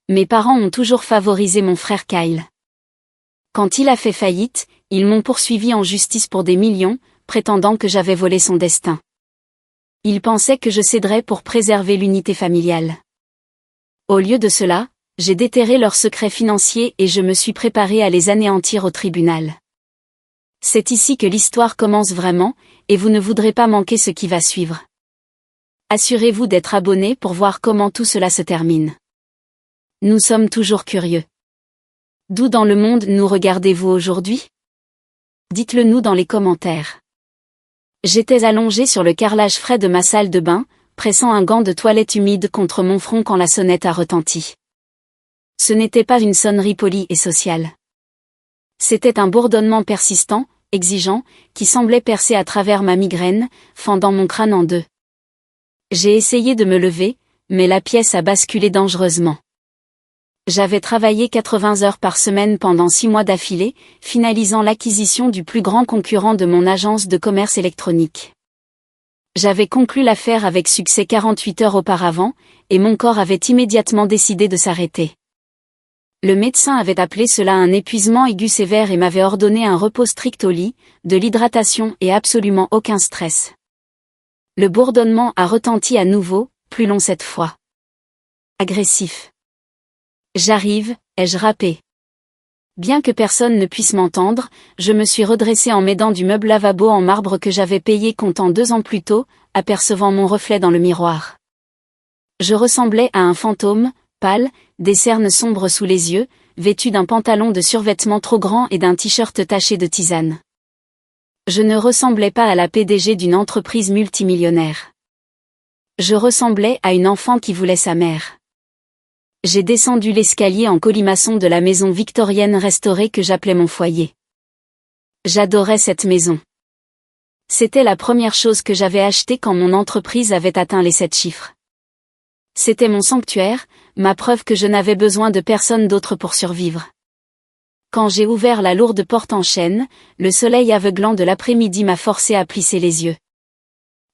Mes parents ont toujours favorisé mon frère Kyle. Quand il a fait faillite, ils m'ont poursuivi en justice pour des millions, prétendant que j'avais volé son destin. Ils pensaient que je céderais pour préserver l'unité familiale. Au lieu de cela, j'ai déterré leurs secrets financiers et je me suis préparé à les anéantir au tribunal. C'est ici que l'histoire commence vraiment, et vous ne voudrez pas manquer ce qui va suivre. Assurez-vous d'être abonné pour voir comment tout cela se termine. Nous sommes toujours curieux. D'où dans le monde nous regardez-vous aujourd'hui? Dites-le nous dans les commentaires. J'étais allongé sur le carrelage frais de ma salle de bain, pressant un gant de toilette humide contre mon front quand la sonnette a retenti. Ce n'était pas une sonnerie polie et sociale. C'était un bourdonnement persistant, exigeant, qui semblait percer à travers ma migraine, fendant mon crâne en deux. J'ai essayé de me lever, mais la pièce a basculé dangereusement. J'avais travaillé 80 heures par semaine pendant 6 mois d'affilée, finalisant l'acquisition du plus grand concurrent de mon agence de commerce électronique. J'avais conclu l'affaire avec succès 48 heures auparavant, et mon corps avait immédiatement décidé de s'arrêter. Le médecin avait appelé cela un épuisement aigu sévère et m'avait ordonné un repos strict au lit, de l'hydratation et absolument aucun stress. Le bourdonnement a retenti à nouveau, plus long cette fois. Agressif. J'arrive, ai-je râpé. Bien que personne ne puisse m'entendre, je me suis redressé en m'aidant du meuble lavabo en marbre que j'avais payé comptant 2 ans plus tôt, apercevant mon reflet dans le miroir. Je ressemblais à un fantôme, pâle, des cernes sombres sous les yeux, vêtu d'un pantalon de survêtement trop grand et d'un t-shirt taché de tisane. Je ne ressemblais pas à la PDG d'une entreprise multimillionnaire. Je ressemblais à une enfant qui voulait sa mère. J'ai descendu l'escalier en colimaçon de la maison victorienne restaurée que j'appelais mon foyer. J'adorais cette maison. C'était la première chose que j'avais achetée quand mon entreprise avait atteint les 7 chiffres. C'était mon sanctuaire, ma preuve que je n'avais besoin de personne d'autre pour survivre. Quand j'ai ouvert la lourde porte en chêne, le soleil aveuglant de l'après-midi m'a forcé à plisser les yeux.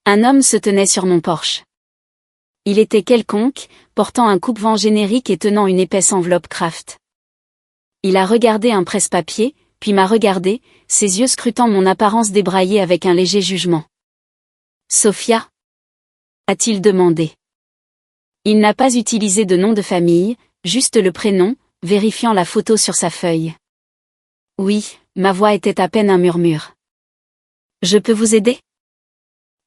Un homme se tenait sur mon porche. Il était quelconque, portant un coupe-vent générique et tenant une épaisse enveloppe Kraft. Il a regardé un presse-papier, puis m'a regardé, ses yeux scrutant mon apparence débraillée avec un léger jugement. « Sophia ?» a-t-il demandé. Il n'a pas utilisé de nom de famille, juste le prénom, vérifiant la photo sur sa feuille. Oui, ma voix était à peine un murmure. « Je peux vous aider ?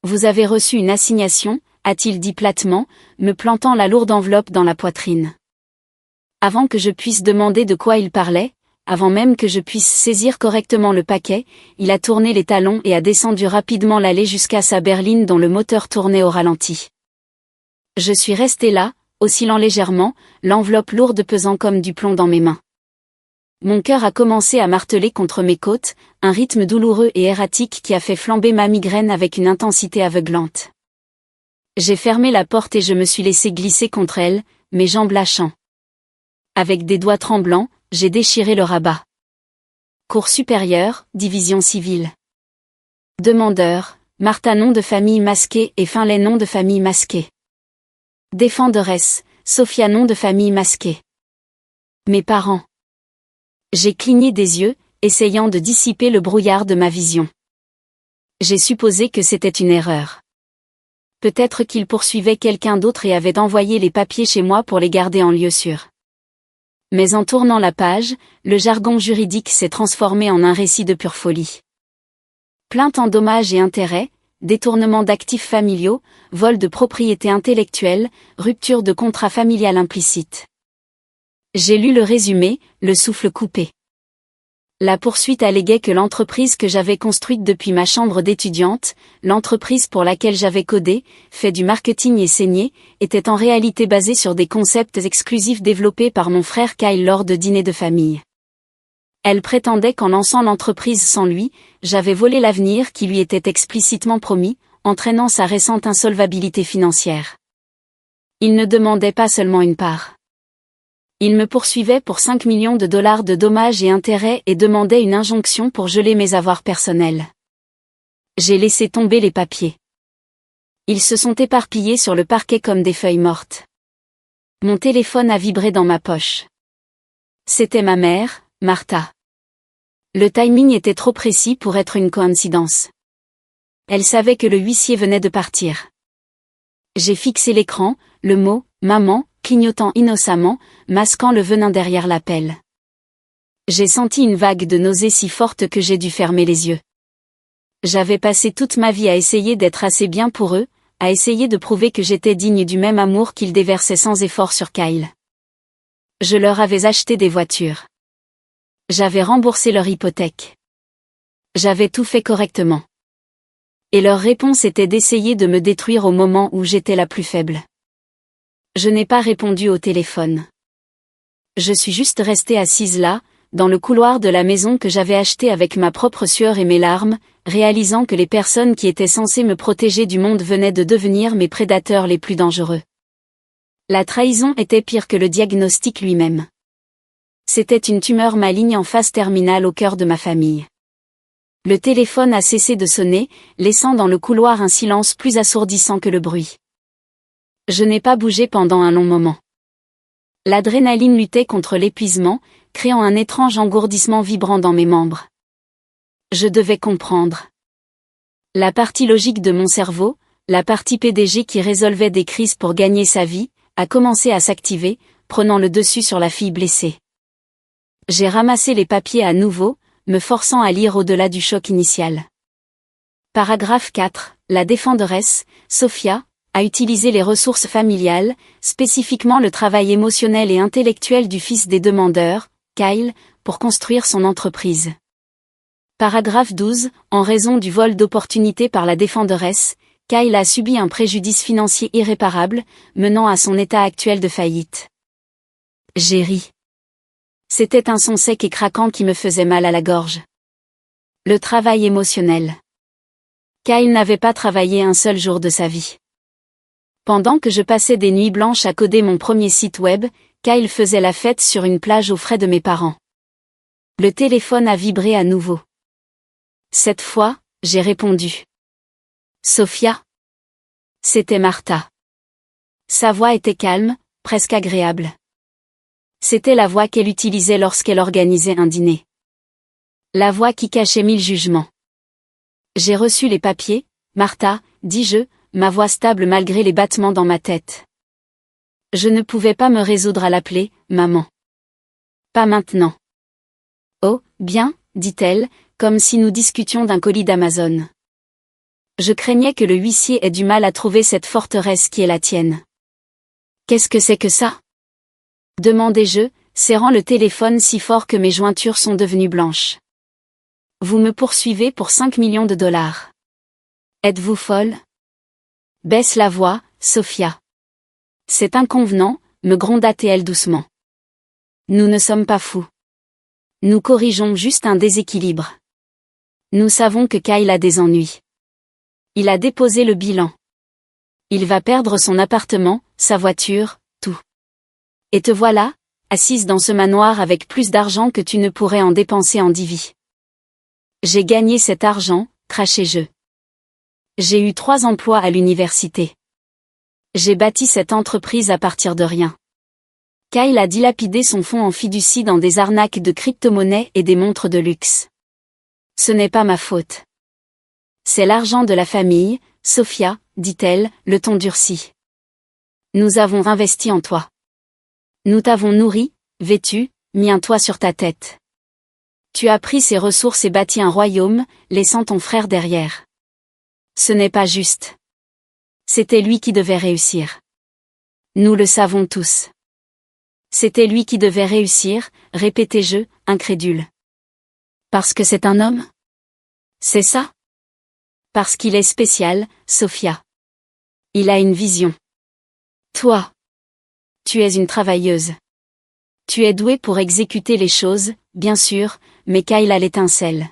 Vous avez reçu une assignation, a-t-il dit platement, me plantant la lourde enveloppe dans la poitrine. Avant que je puisse demander de quoi il parlait, avant même que je puisse saisir correctement le paquet, il a tourné les talons et a descendu rapidement l'allée jusqu'à sa berline dont le moteur tournait au ralenti. Je suis resté là, oscillant légèrement, l'enveloppe lourde pesant comme du plomb dans mes mains. Mon cœur a commencé à marteler contre mes côtes, un rythme douloureux et erratique qui a fait flamber ma migraine avec une intensité aveuglante. J'ai fermé la porte et je me suis laissé glisser contre elle, mes jambes lâchant. Avec des doigts tremblants, j'ai déchiré le rabat. Cour supérieure, division civile. Demandeur, Martha nom de famille masqué et Finlay nom de famille masqué. Défenderesse, Sophia nom de famille masqué. Mes parents. J'ai cligné des yeux, essayant de dissiper le brouillard de ma vision. J'ai supposé que c'était une erreur. Peut-être qu'il poursuivait quelqu'un d'autre et avait envoyé les papiers chez moi pour les garder en lieu sûr. Mais en tournant la page, le jargon juridique s'est transformé en un récit de pure folie. Plainte en dommages et intérêts, détournement d'actifs familiaux, vol de propriété intellectuelle, rupture de contrat familial implicite. J'ai lu le résumé, le souffle coupé. La poursuite alléguait que l'entreprise que j'avais construite depuis ma chambre d'étudiante, l'entreprise pour laquelle j'avais codé, fait du marketing et saigné, était en réalité basée sur des concepts exclusifs développés par mon frère Kyle lors de dîners de famille. Elle prétendait qu'en lançant l'entreprise sans lui, j'avais volé l'avenir qui lui était explicitement promis, entraînant sa récente insolvabilité financière. Il ne demandait pas seulement une part. Il me poursuivait pour 5 millions de dollars de dommages et intérêts et demandait une injonction pour geler mes avoirs personnels. J'ai laissé tomber les papiers. Ils se sont éparpillés sur le parquet comme des feuilles mortes. Mon téléphone a vibré dans ma poche. C'était ma mère, Martha. Le timing était trop précis pour être une coïncidence. Elle savait que le huissier venait de partir. J'ai fixé l'écran, le mot « maman » clignotant innocemment, masquant le venin derrière l'appel. J'ai senti une vague de nausée si forte que j'ai dû fermer les yeux. J'avais passé toute ma vie à essayer d'être assez bien pour eux, à essayer de prouver que j'étais digne du même amour qu'ils déversaient sans effort sur Kyle. Je leur avais acheté des voitures. J'avais remboursé leur hypothèque. J'avais tout fait correctement. Et leur réponse était d'essayer de me détruire au moment où j'étais la plus faible. Je n'ai pas répondu au téléphone. Je suis juste restée assise là, dans le couloir de la maison que j'avais achetée avec ma propre sueur et mes larmes, réalisant que les personnes qui étaient censées me protéger du monde venaient de devenir mes prédateurs les plus dangereux. La trahison était pire que le diagnostic lui-même. C'était une tumeur maligne en phase terminale au cœur de ma famille. Le téléphone a cessé de sonner, laissant dans le couloir un silence plus assourdissant que le bruit. Je n'ai pas bougé pendant un long moment. L'adrénaline luttait contre l'épuisement, créant un étrange engourdissement vibrant dans mes membres. Je devais comprendre. La partie logique de mon cerveau, la partie PDG qui résolvait des crises pour gagner sa vie, a commencé à s'activer, prenant le dessus sur la fille blessée. J'ai ramassé les papiers à nouveau, me forçant à lire au-delà du choc initial. Paragraphe 4. La défenderesse, Sophia, a utilisé les ressources familiales, spécifiquement le travail émotionnel et intellectuel du fils des demandeurs, Kyle, pour construire son entreprise. Paragraphe 12. En raison du vol d'opportunité par la défenderesse, Kyle a subi un préjudice financier irréparable, menant à son état actuel de faillite. J'ai ri. C'était un son sec et craquant qui me faisait mal à la gorge. Le travail émotionnel. Kyle n'avait pas travaillé un seul jour de sa vie. Pendant que je passais des nuits blanches à coder mon premier site web, Kyle faisait la fête sur une plage aux frais de mes parents. Le téléphone a vibré à nouveau. Cette fois, j'ai répondu. Sophia. C'était Martha. Sa voix était calme, presque agréable. C'était la voix qu'elle utilisait lorsqu'elle organisait un dîner. La voix qui cachait 1000 jugements. J'ai reçu les papiers, Martha, dis-je, ma voix stable malgré les battements dans ma tête. Je ne pouvais pas me résoudre à l'appeler « maman ». Pas maintenant. Oh, bien, dit-elle, comme si nous discutions d'un colis d'Amazon. Je craignais que le huissier ait du mal à trouver cette forteresse qui est la tienne. Qu'est-ce que c'est que ça ? Demandai-je, serrant le téléphone si fort que mes jointures sont devenues blanches. Vous me poursuivez pour 5 millions de dollars. Êtes-vous folle ? Baisse la voix, Sophia. C'est inconvenant, me gronda-t-elle doucement. Nous ne sommes pas fous. Nous corrigeons juste un déséquilibre. Nous savons que Kyle a des ennuis. Il a déposé le bilan. Il va perdre son appartement, sa voiture, tout. Et te voilà, assise dans ce manoir avec plus d'argent que tu ne pourrais en dépenser en 10 vies. J'ai gagné cet argent, crachai-je. J'ai eu 3 emplois à l'université. J'ai bâti cette entreprise à partir de rien. Kyle a dilapidé son fonds en fiducie dans des arnaques de crypto-monnaies et des montres de luxe. Ce n'est pas ma faute. C'est l'argent de la famille, Sophia, dit-elle, le ton durci. Nous avons investi en toi. Nous t'avons nourri, vêtu, mis un toit sur ta tête. Tu as pris ces ressources et bâti un royaume, laissant ton frère derrière. Ce n'est pas juste. C'était lui qui devait réussir. Nous le savons tous. C'était lui qui devait réussir, répétai-je, incrédule. Parce que c'est un homme ? C'est ça ? Parce qu'il est spécial, Sophia. Il a une vision. Toi. Tu es une travailleuse. Tu es douée pour exécuter les choses, bien sûr, mais Kyle a l'étincelle.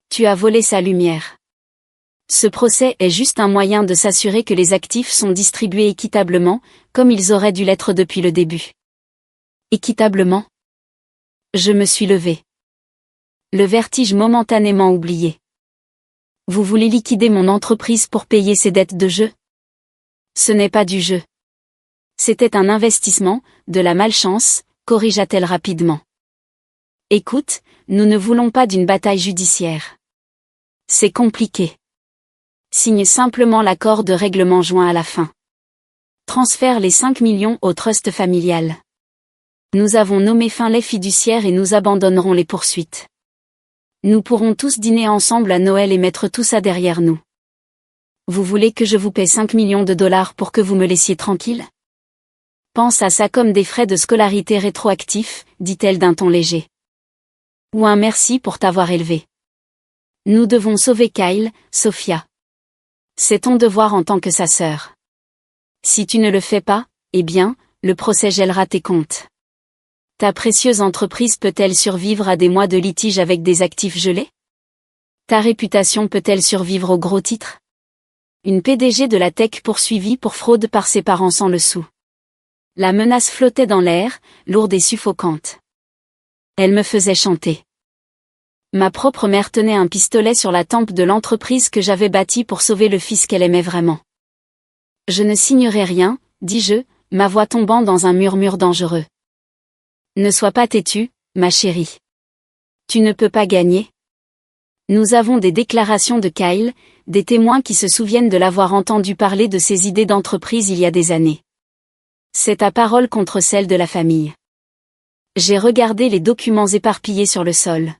Tu as volé sa lumière. Ce procès est juste un moyen de s'assurer que les actifs sont distribués équitablement, comme ils auraient dû l'être depuis le début. Équitablement ? Je me suis levée. Le vertige momentanément oublié. Vous voulez liquider mon entreprise pour payer ses dettes de jeu ? Ce n'est pas du jeu. C'était un investissement, de la malchance, corrigea-t-elle rapidement. Écoute, nous ne voulons pas d'une bataille judiciaire. C'est compliqué. Signe simplement l'accord de règlement joint à la fin. Transfère les 5 millions au trust familial. Nous avons nommé Finlay fiduciaire et nous abandonnerons les poursuites. Nous pourrons tous dîner ensemble à Noël et mettre tout ça derrière nous. Vous voulez que je vous paie 5 millions de dollars pour que vous me laissiez tranquille? Pense à ça comme des frais de scolarité rétroactifs, dit-elle d'un ton léger. Ou un merci pour t'avoir élevé. Nous devons sauver Kyle, Sophia. C'est ton devoir en tant que sa sœur. Si tu ne le fais pas, eh bien, le procès gèlera tes comptes. Ta précieuse entreprise peut-elle survivre à des mois de litige avec des actifs gelés? Ta réputation peut-elle survivre aux gros titres? Une PDG de la tech poursuivie pour fraude par ses parents sans le sou. La menace flottait dans l'air, lourde et suffocante. Elle me faisait chanter. Ma propre mère tenait un pistolet sur la tempe de l'entreprise que j'avais bâtie pour sauver le fils qu'elle aimait vraiment. Je ne signerai rien, dis-je, ma voix tombant dans un murmure dangereux. Ne sois pas têtue, ma chérie. Tu ne peux pas gagner. Nous avons des déclarations de Kyle, des témoins qui se souviennent de l'avoir entendu parler de ses idées d'entreprise il y a des années. C'est ta parole contre celle de la famille. J'ai regardé les documents éparpillés sur le sol.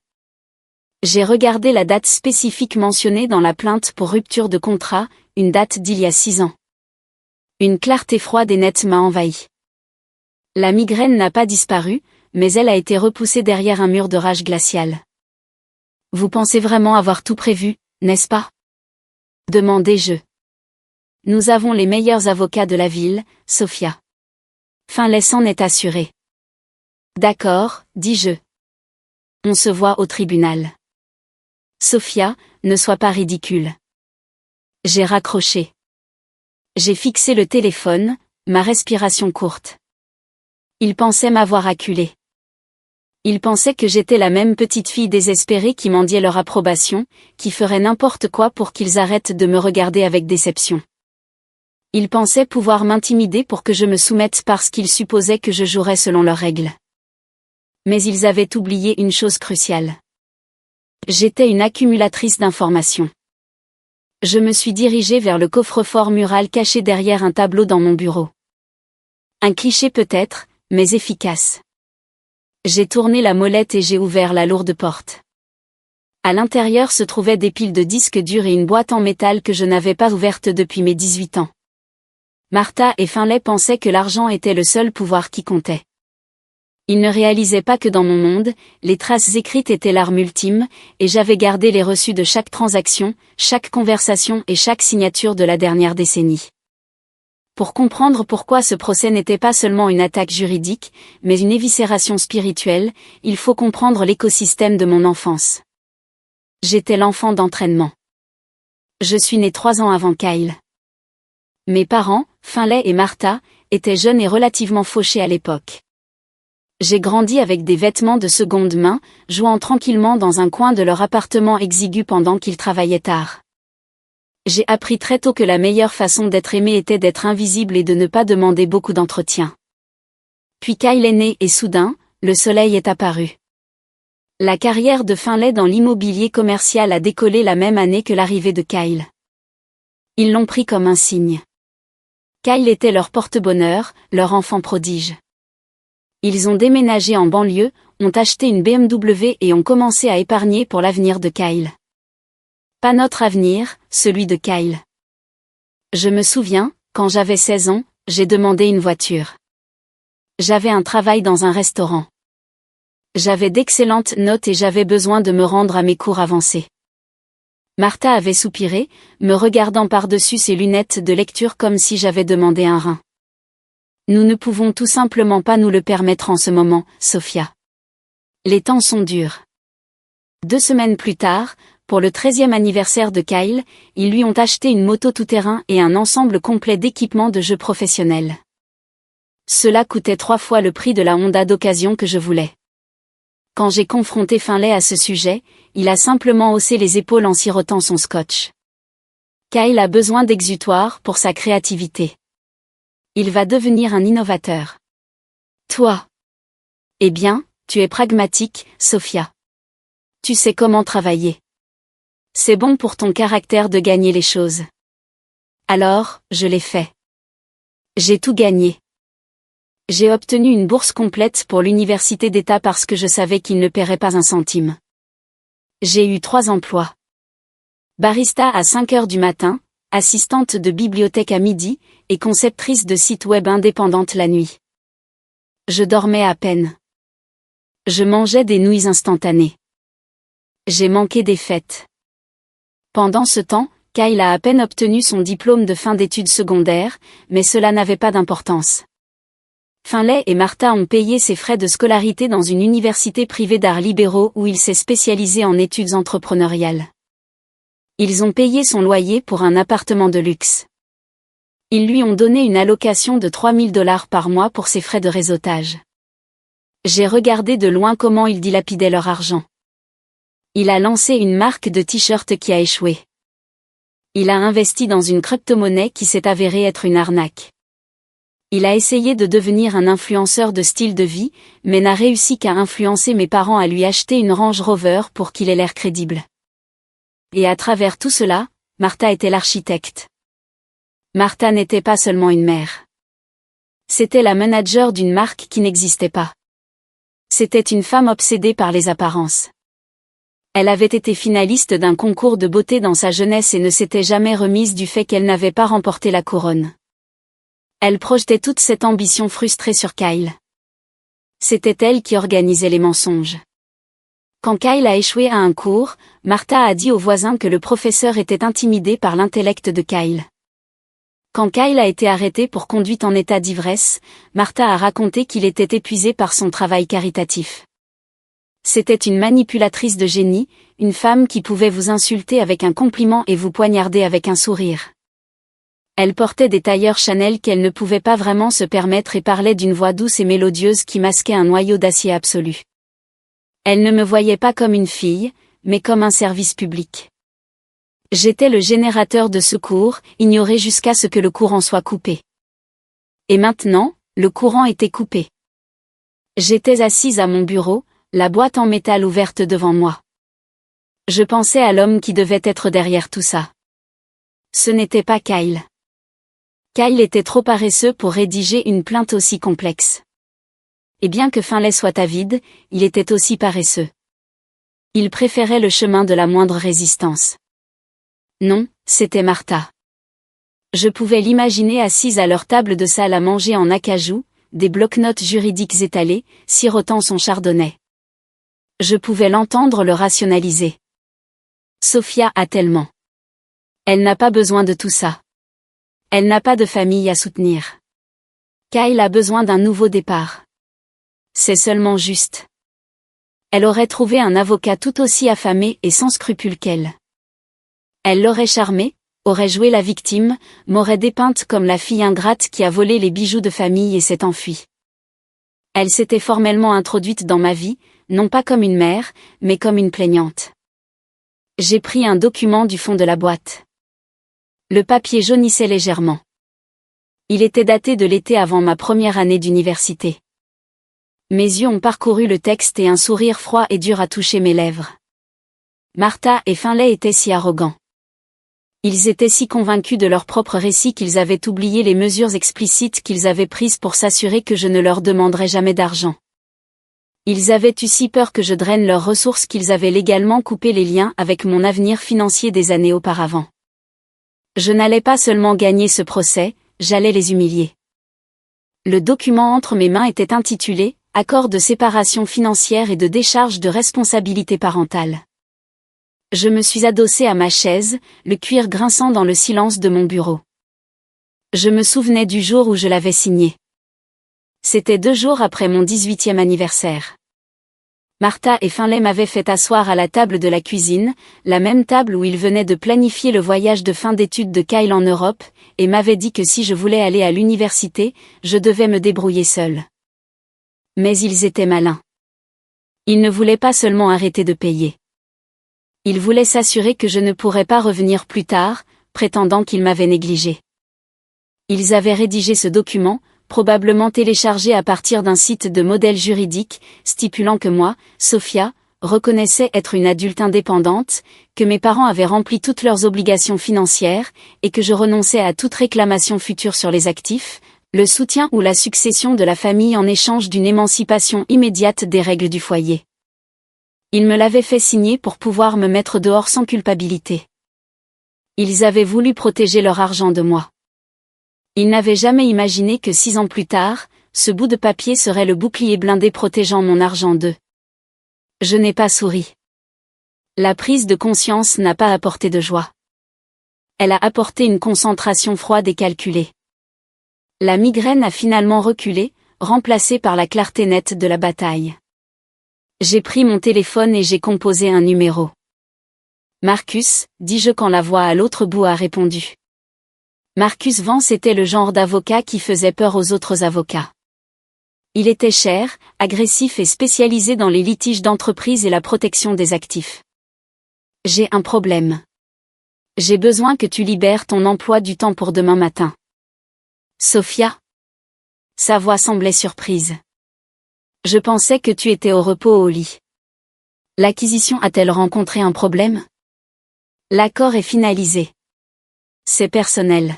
J'ai regardé la date spécifique mentionnée dans la plainte pour rupture de contrat, une date d'il y a 6 ans. Une clarté froide et nette m'a envahi. La migraine n'a pas disparu, mais elle a été repoussée derrière un mur de rage glaciale. Vous pensez vraiment avoir tout prévu, n'est-ce pas? Demandai-je. Nous avons les meilleurs avocats de la ville, Sophia. Finlay s'en est assuré. D'accord, dis-je. On se voit au tribunal. Sophia, ne sois pas ridicule. J'ai raccroché. J'ai fixé le téléphone, ma respiration courte. Il pensait m'avoir acculée. Il pensait que j'étais la même petite fille désespérée qui mendiait leur approbation, qui ferait n'importe quoi pour qu'ils arrêtent de me regarder avec déception. Il pensait pouvoir m'intimider pour que je me soumette parce qu'ils supposaient que je jouerais selon leurs règles. Mais ils avaient oublié une chose cruciale. J'étais une accumulatrice d'informations. Je me suis dirigée vers le coffre-fort mural caché derrière un tableau dans mon bureau. Un cliché peut-être, mais efficace. J'ai tourné la molette et j'ai ouvert la lourde porte. À l'intérieur se trouvaient des piles de disques durs et une boîte en métal que je n'avais pas ouverte depuis mes 18 ans. Martha et Finlay pensaient que l'argent était le seul pouvoir qui comptait. Ils ne réalisaient pas que dans mon monde, les traces écrites étaient l'arme ultime, et j'avais gardé les reçus de chaque transaction, chaque conversation et chaque signature de la dernière décennie. Pour comprendre pourquoi ce procès n'était pas seulement une attaque juridique, mais une éviscération spirituelle, il faut comprendre l'écosystème de mon enfance. J'étais l'enfant d'entraînement. Je suis né 3 ans avant Kyle. Mes parents, Finlay et Martha, étaient jeunes et relativement fauchés à l'époque. J'ai grandi avec des vêtements de seconde main, jouant tranquillement dans un coin de leur appartement exigu pendant qu'ils travaillaient tard. J'ai appris très tôt que la meilleure façon d'être aimé était d'être invisible et de ne pas demander beaucoup d'entretien. Puis Kyle est né et soudain, le soleil est apparu. La carrière de Finlay dans l'immobilier commercial a décollé la même année que l'arrivée de Kyle. Ils l'ont pris comme un signe. Kyle était leur porte-bonheur, leur enfant prodige. Ils ont déménagé en banlieue, ont acheté une BMW et ont commencé à épargner pour l'avenir de Kyle. Pas notre avenir, celui de Kyle. Je me souviens, quand j'avais 16 ans, j'ai demandé une voiture. J'avais un travail dans un restaurant. J'avais d'excellentes notes et j'avais besoin de me rendre à mes cours avancés. Martha avait soupiré, me regardant par-dessus ses lunettes de lecture comme si j'avais demandé un rein. Nous ne pouvons tout simplement pas nous le permettre en ce moment, Sophia. Les temps sont durs. 2 semaines plus tard, pour le 13e anniversaire de Kyle, ils lui ont acheté une moto tout-terrain et un ensemble complet d'équipements de jeux professionnels. Cela coûtait 3 fois le prix de la Honda d'occasion que je voulais. Quand j'ai confronté Finlay à ce sujet, il a simplement haussé les épaules en sirotant son scotch. Kyle a besoin d'exutoire pour sa créativité. Il va devenir un innovateur. Toi. Eh bien, tu es pragmatique, Sophia. Tu sais comment travailler. C'est bon pour ton caractère de gagner les choses. Alors, je l'ai fait. J'ai tout gagné. J'ai obtenu une bourse complète pour l'université d'État parce que je savais qu'il ne paierait pas un centime. J'ai eu 3 emplois. Barista à 5 heures du matin, assistante de bibliothèque à midi, et conceptrice de site web indépendante la nuit. Je dormais à peine. Je mangeais des nouilles instantanées. J'ai manqué des fêtes. Pendant ce temps, Kyle a à peine obtenu son diplôme de fin d'études secondaires, mais cela n'avait pas d'importance. Finlay et Martha ont payé ses frais de scolarité dans une université privée d'arts libéraux où il s'est spécialisé en études entrepreneuriales. Ils ont payé son loyer pour un appartement de luxe. Ils lui ont donné une allocation de $3000 par mois pour ses frais de réseautage. J'ai regardé de loin comment ils dilapidaient leur argent. Il a lancé une marque de t-shirts qui a échoué. Il a investi dans une crypto-monnaie qui s'est avérée être une arnaque. Il a essayé de devenir un influenceur de style de vie, mais n'a réussi qu'à influencer mes parents à lui acheter une Range Rover pour qu'il ait l'air crédible. Et à travers tout cela, Martha était l'architecte. Martha n'était pas seulement une mère. C'était la manager d'une marque qui n'existait pas. C'était une femme obsédée par les apparences. Elle avait été finaliste d'un concours de beauté dans sa jeunesse et ne s'était jamais remise du fait qu'elle n'avait pas remporté la couronne. Elle projetait toute cette ambition frustrée sur Kyle. C'était elle qui organisait les mensonges. Quand Kyle a échoué à un cours, Martha a dit aux voisins que le professeur était intimidé par l'intellect de Kyle. Quand Kyle a été arrêté pour conduite en état d'ivresse, Martha a raconté qu'il était épuisé par son travail caritatif. C'était une manipulatrice de génie, une femme qui pouvait vous insulter avec un compliment et vous poignarder avec un sourire. Elle portait des tailleurs Chanel qu'elle ne pouvait pas vraiment se permettre et parlait d'une voix douce et mélodieuse qui masquait un noyau d'acier absolu. Elle ne me voyait pas comme une fille, mais comme un service public. J'étais le générateur de secours, ignoré jusqu'à ce que le courant soit coupé. Et maintenant, le courant était coupé. J'étais assise à mon bureau, la boîte en métal ouverte devant moi. Je pensais à l'homme qui devait être derrière tout ça. Ce n'était pas Kyle. Kyle était trop paresseux pour rédiger une plainte aussi complexe. Et bien que Finlay soit avide, il était aussi paresseux. Il préférait le chemin de la moindre résistance. Non, c'était Martha. Je pouvais l'imaginer assise à leur table de salle à manger en acajou, des bloc-notes juridiques étalés, sirotant son chardonnay. Je pouvais l'entendre le rationaliser. Sophia a tellement. Elle n'a pas besoin de tout ça. Elle n'a pas de famille à soutenir. Kyle a besoin d'un nouveau départ. C'est seulement juste. Elle aurait trouvé un avocat tout aussi affamé et sans scrupules qu'elle. Elle l'aurait charmé, aurait joué la victime, m'aurait dépeinte comme la fille ingrate qui a volé les bijoux de famille et s'est enfuie. Elle s'était formellement introduite dans ma vie, non pas comme une mère, mais comme une plaignante. J'ai pris un document du fond de la boîte. Le papier jaunissait légèrement. Il était daté de l'été avant ma première année d'université. Mes yeux ont parcouru le texte et un sourire froid et dur a touché mes lèvres. Martha et Finlay étaient si arrogants. Ils étaient si convaincus de leur propre récit qu'ils avaient oublié les mesures explicites qu'ils avaient prises pour s'assurer que je ne leur demanderais jamais d'argent. Ils avaient eu si peur que je draine leurs ressources qu'ils avaient légalement coupé les liens avec mon avenir financier des années auparavant. Je n'allais pas seulement gagner ce procès, j'allais les humilier. Le document entre mes mains était intitulé « Accord de séparation financière et de décharge de responsabilité parentale ». Je me suis adossée à ma chaise, le cuir grinçant dans le silence de mon bureau. Je me souvenais du jour où je l'avais signé. C'était 2 jours après mon 18e anniversaire. Martha et Finlay m'avaient fait asseoir à la table de la cuisine, la même table où ils venaient de planifier le voyage de fin d'études de Kyle en Europe, et m'avaient dit que si je voulais aller à l'université, je devais me débrouiller seule. Mais ils étaient malins. Ils ne voulaient pas seulement arrêter de payer. Ils voulaient s'assurer que je ne pourrais pas revenir plus tard, prétendant qu'ils m'avaient négligée. Ils avaient rédigé ce document, probablement téléchargé à partir d'un site de modèle juridique, stipulant que moi, Sophia, reconnaissais être une adulte indépendante, que mes parents avaient rempli toutes leurs obligations financières, et que je renonçais à toute réclamation future sur les actifs, le soutien ou la succession de la famille en échange d'une émancipation immédiate des règles du foyer. Ils me l'avaient fait signer pour pouvoir me mettre dehors sans culpabilité. Ils avaient voulu protéger leur argent de moi. Ils n'avaient jamais imaginé que 6 ans plus tard, ce bout de papier serait le bouclier blindé protégeant mon argent d'eux. Je n'ai pas souri. La prise de conscience n'a pas apporté de joie. Elle a apporté une concentration froide et calculée. La migraine a finalement reculé, remplacée par la clarté nette de la bataille. J'ai pris mon téléphone et j'ai composé un numéro. Marcus, dis-je quand la voix à l'autre bout a répondu. Marcus Vance était le genre d'avocat qui faisait peur aux autres avocats. Il était cher, agressif et spécialisé dans les litiges d'entreprise et la protection des actifs. J'ai un problème. J'ai besoin que tu libères ton emploi du temps pour demain matin. Sophia? Sa voix semblait surprise. Je pensais que tu étais au repos au lit. L'acquisition a-t-elle rencontré un problème? L'accord est finalisé. C'est personnel.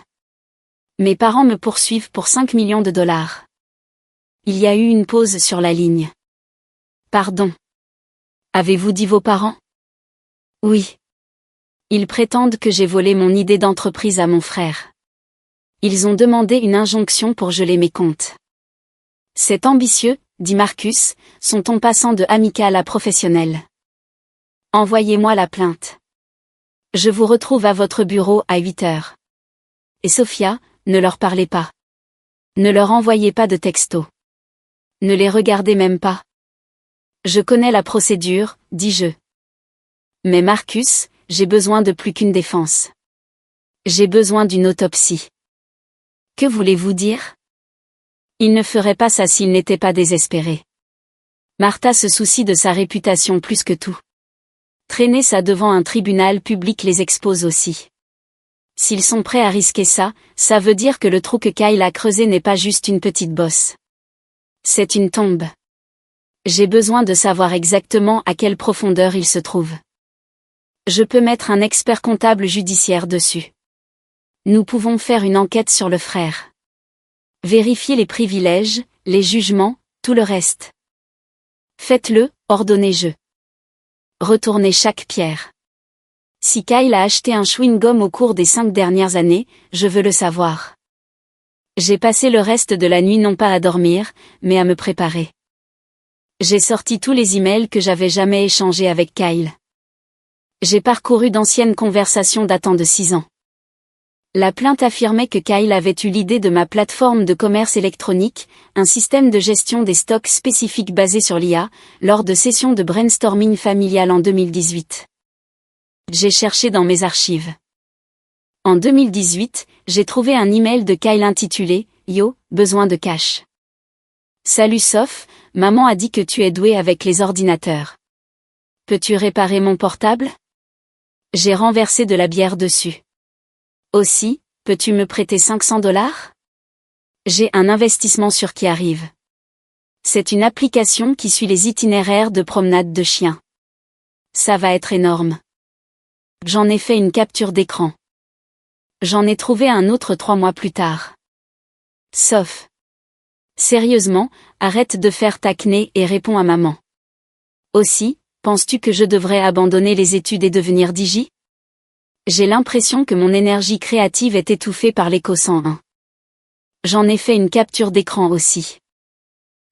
Mes parents me poursuivent pour 5 millions de dollars. Il y a eu une pause sur la ligne. Pardon. Avez-vous dit vos parents? Oui. Ils prétendent que j'ai volé mon idée d'entreprise à mon frère. Ils ont demandé une injonction pour geler mes comptes. C'est ambitieux, dit Marcus, son ton passant de amical à professionnel. Envoyez-moi la plainte. Je vous retrouve à votre bureau à 8 heures. Et Sophia, ne leur parlez pas. Ne leur envoyez pas de texto. Ne les regardez même pas. Je connais la procédure, dis-je. Mais Marcus, j'ai besoin de plus qu'une défense. J'ai besoin d'une autopsie. Que voulez-vous dire? Il ne ferait pas ça s'il n'était pas désespéré. Martha se soucie de sa réputation plus que tout. Traîner ça devant un tribunal public les expose aussi. S'ils sont prêts à risquer ça, ça veut dire que le trou que Kyle a creusé n'est pas juste une petite bosse. C'est une tombe. J'ai besoin de savoir exactement à quelle profondeur il se trouve. Je peux mettre un expert comptable judiciaire dessus. Nous pouvons faire une enquête sur le frère. Vérifier les privilèges, les jugements, tout le reste. Faites-le, ordonnez-je. Retournez chaque pierre. Si Kyle a acheté un chewing-gum au cours des 5 dernières années, je veux le savoir. J'ai passé le reste de la nuit non pas à dormir, mais à me préparer. J'ai sorti tous les emails que j'avais jamais échangés avec Kyle. J'ai parcouru d'anciennes conversations datant de 6 ans. La plainte affirmait que Kyle avait eu l'idée de ma plateforme de commerce électronique, un système de gestion des stocks spécifique basé sur l'IA, lors de sessions de brainstorming familial en 2018. J'ai cherché dans mes archives. En 2018, j'ai trouvé un email de Kyle intitulé « Yo, besoin de cash. Salut Soph, maman a dit que tu es doué avec les ordinateurs. Peux-tu réparer mon portable? J'ai renversé de la bière dessus. Aussi, peux-tu me prêter 500 $? J'ai un investissement sur qui arrive. C'est une application qui suit les itinéraires de promenade de chiens. Ça va être énorme. J'en ai fait une capture d'écran. J'en ai trouvé un autre 3 mois plus tard. Sauf. Sérieusement, arrête de faire t'acné et réponds à maman. Aussi, penses-tu que je devrais abandonner les études et devenir DJ? J'ai l'impression que mon énergie créative est étouffée par l'écho 101. J'en ai fait une capture d'écran aussi.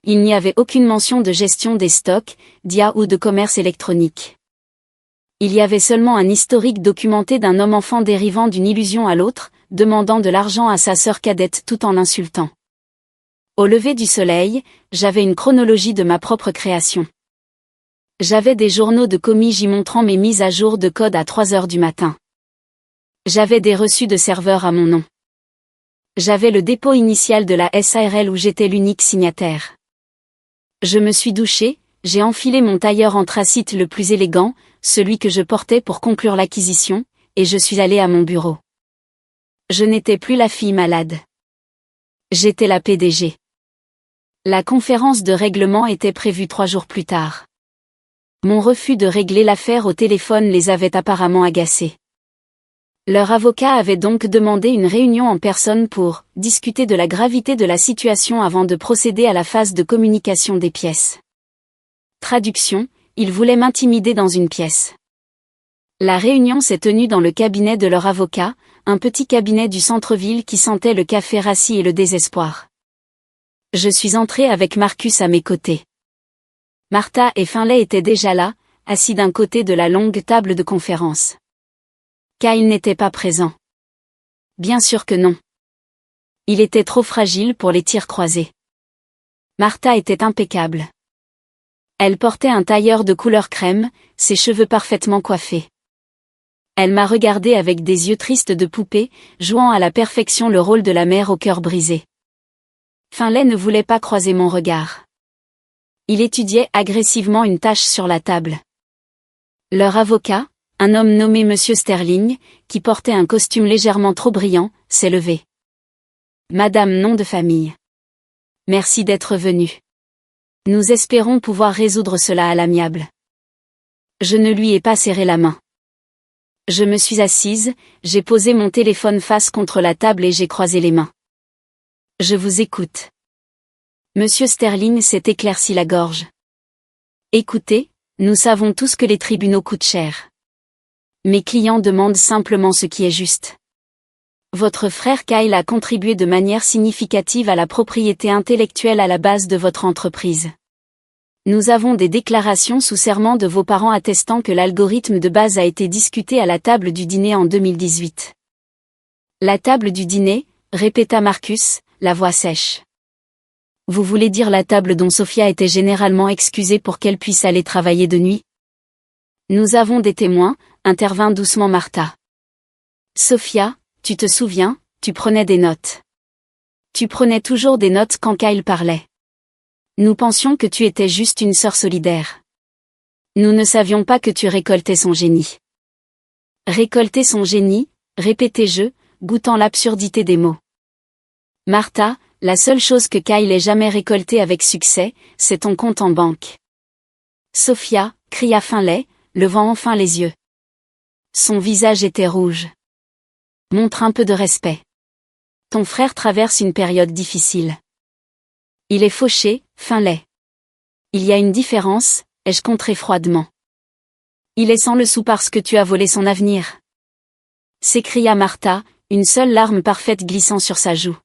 Il n'y avait aucune mention de gestion des stocks, d'IA ou de commerce électronique. Il y avait seulement un historique documenté d'un homme-enfant dérivant d'une illusion à l'autre, demandant de l'argent à sa sœur cadette tout en l'insultant. Au lever du soleil, j'avais une chronologie de ma propre création. J'avais des journaux de commis y montrant mes mises à jour de code à 3 heures du matin. J'avais des reçus de serveurs à mon nom. J'avais le dépôt initial de la SARL où j'étais l'unique signataire. Je me suis douché, j'ai enfilé mon tailleur anthracite le plus élégant, celui que je portais pour conclure l'acquisition, et je suis allé à mon bureau. Je n'étais plus la fille malade. J'étais la PDG. La conférence de règlement était prévue 3 jours plus tard. Mon refus de régler l'affaire au téléphone les avait apparemment agacés. Leur avocat avait donc demandé une réunion en personne pour discuter de la gravité de la situation avant de procéder à la phase de communication des pièces. Traduction, ils voulaient m'intimider dans une pièce. La réunion s'est tenue dans le cabinet de leur avocat, un petit cabinet du centre-ville qui sentait le café rassis et le désespoir. Je suis entrée avec Marcus à mes côtés. Martha et Finlay étaient déjà là, assis d'un côté de la longue table de conférence. Kyle n'était pas présent. Bien sûr que non. Il était trop fragile pour les tirs croisés. Martha était impeccable. Elle portait un tailleur de couleur crème, ses cheveux parfaitement coiffés. Elle m'a regardé avec des yeux tristes de poupée, jouant à la perfection le rôle de la mère au cœur brisé. Finlay ne voulait pas croiser mon regard. Il étudiait agressivement une tâche sur la table. Leur avocat, un homme nommé Monsieur Sterling, qui portait un costume légèrement trop brillant, s'est levé. Madame nom de famille. Merci d'être venue. Nous espérons pouvoir résoudre cela à l'amiable. Je ne lui ai pas serré la main. Je me suis assise, j'ai posé mon téléphone face contre la table et j'ai croisé les mains. Je vous écoute. Monsieur Sterling s'est éclairci la gorge. Écoutez, nous savons tous que les tribunaux coûtent cher. Mes clients demandent simplement ce qui est juste. Votre frère Kyle a contribué de manière significative à la propriété intellectuelle à la base de votre entreprise. Nous avons des déclarations sous serment de vos parents attestant que l'algorithme de base a été discuté à la table du dîner en 2018. La table du dîner, répéta Marcus, la voix sèche. Vous voulez dire la table dont Sophia était généralement excusée pour qu'elle puisse aller travailler de nuit? Nous avons des témoins, intervint doucement Martha. Sophia, tu te souviens, tu prenais des notes. Tu prenais toujours des notes quand Kyle parlait. Nous pensions que tu étais juste une sœur solidaire. Nous ne savions pas que tu récoltais son génie. Récolter son génie, répétai-je, goûtant l'absurdité des mots. Martha, la seule chose que Kyle ait jamais récoltée avec succès, c'est ton compte en banque. Sophia, cria Finlay, levant enfin les yeux. Son visage était rouge. Montre un peu de respect. Ton frère traverse une période difficile. Il est fauché, Finlay. Il y a une différence, ai-je contré froidement. Il est sans le sou parce que tu as volé son avenir. S'écria Martha, une seule larme parfaite glissant sur sa joue.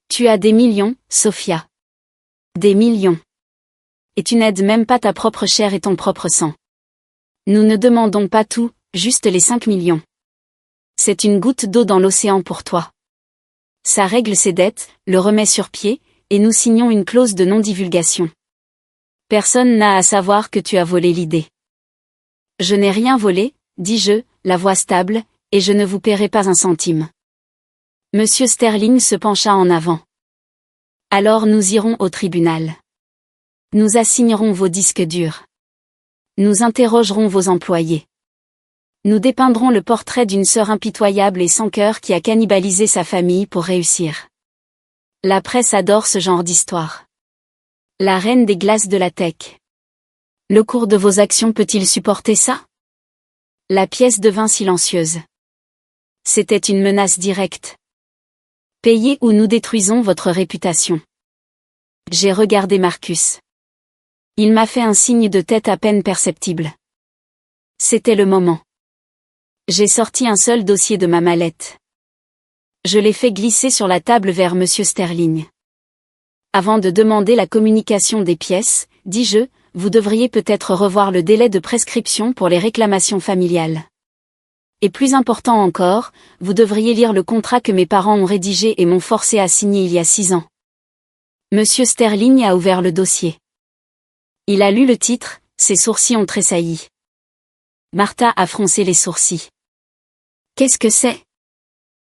Tu as des millions, Sophia. Des millions. Et tu n'aides même pas ta propre chair et ton propre sang. Nous ne demandons pas tout, juste les 5 millions. C'est une goutte d'eau dans l'océan pour toi. Ça règle ses dettes, le remet sur pied, et nous signons une clause de non-divulgation. Personne n'a à savoir que tu as volé l'idée. Je n'ai rien volé, dis-je, la voix stable, et je ne vous paierai pas un centime. Monsieur Sterling se pencha en avant. Alors nous irons au tribunal. Nous assignerons vos disques durs. Nous interrogerons vos employés. Nous dépeindrons le portrait d'une sœur impitoyable et sans cœur qui a cannibalisé sa famille pour réussir. La presse adore ce genre d'histoire. La reine des glaces de la tech. Le cours de vos actions peut-il supporter ça? La pièce devint silencieuse. C'était une menace directe. Payez ou nous détruisons votre réputation. J'ai regardé Marcus. Il m'a fait un signe de tête à peine perceptible. C'était le moment. J'ai sorti un seul dossier de ma mallette. Je l'ai fait glisser sur la table vers Monsieur Sterling. Avant de demander la communication des pièces, dis-je, vous devriez peut-être revoir le délai de prescription pour les réclamations familiales. Et plus important encore, vous devriez lire le contrat que mes parents ont rédigé et m'ont forcé à signer il y a 6 ans. Monsieur Sterling a ouvert le dossier. Il a lu le titre, ses sourcils ont tressailli. Martha a froncé les sourcils. Qu'est-ce que c'est?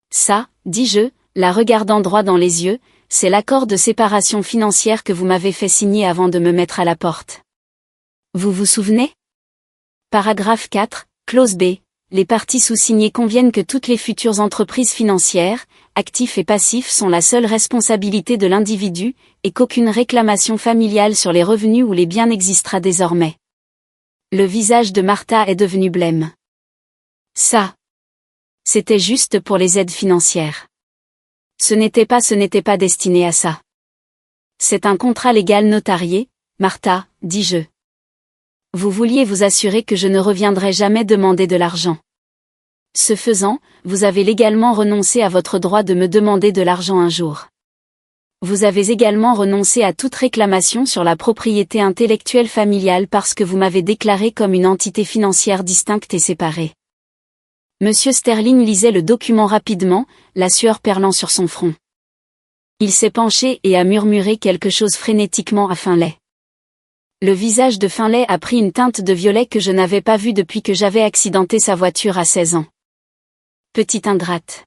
Ça, dis-je, la regardant droit dans les yeux, c'est l'accord de séparation financière que vous m'avez fait signer avant de me mettre à la porte. Vous vous souvenez? Paragraphe 4, clause B. les parties sous-signées conviennent que toutes les futures entreprises financières, actifs et passifs sont la seule responsabilité de l'individu, et qu'aucune réclamation familiale sur les revenus ou les biens n'existera désormais. Le visage de Martha est devenu blême. Ça. C'était juste pour les aides financières. Ce n'était pas destiné à ça. C'est un contrat légal notarié, Martha, dis-je. Vous vouliez vous assurer que je ne reviendrai jamais demander de l'argent. Ce faisant, vous avez légalement renoncé à votre droit de me demander de l'argent un jour. Vous avez également renoncé à toute réclamation sur la propriété intellectuelle familiale parce que vous m'avez déclaré comme une entité financière distincte et séparée. Monsieur Sterling lisait le document rapidement, la sueur perlant sur son front. Il s'est penché et a murmuré quelque chose frénétiquement à Finlay. Le visage de Finlay a pris une teinte de violet que je n'avais pas vue depuis que j'avais accidenté sa voiture à 16 ans. Petite ingrate.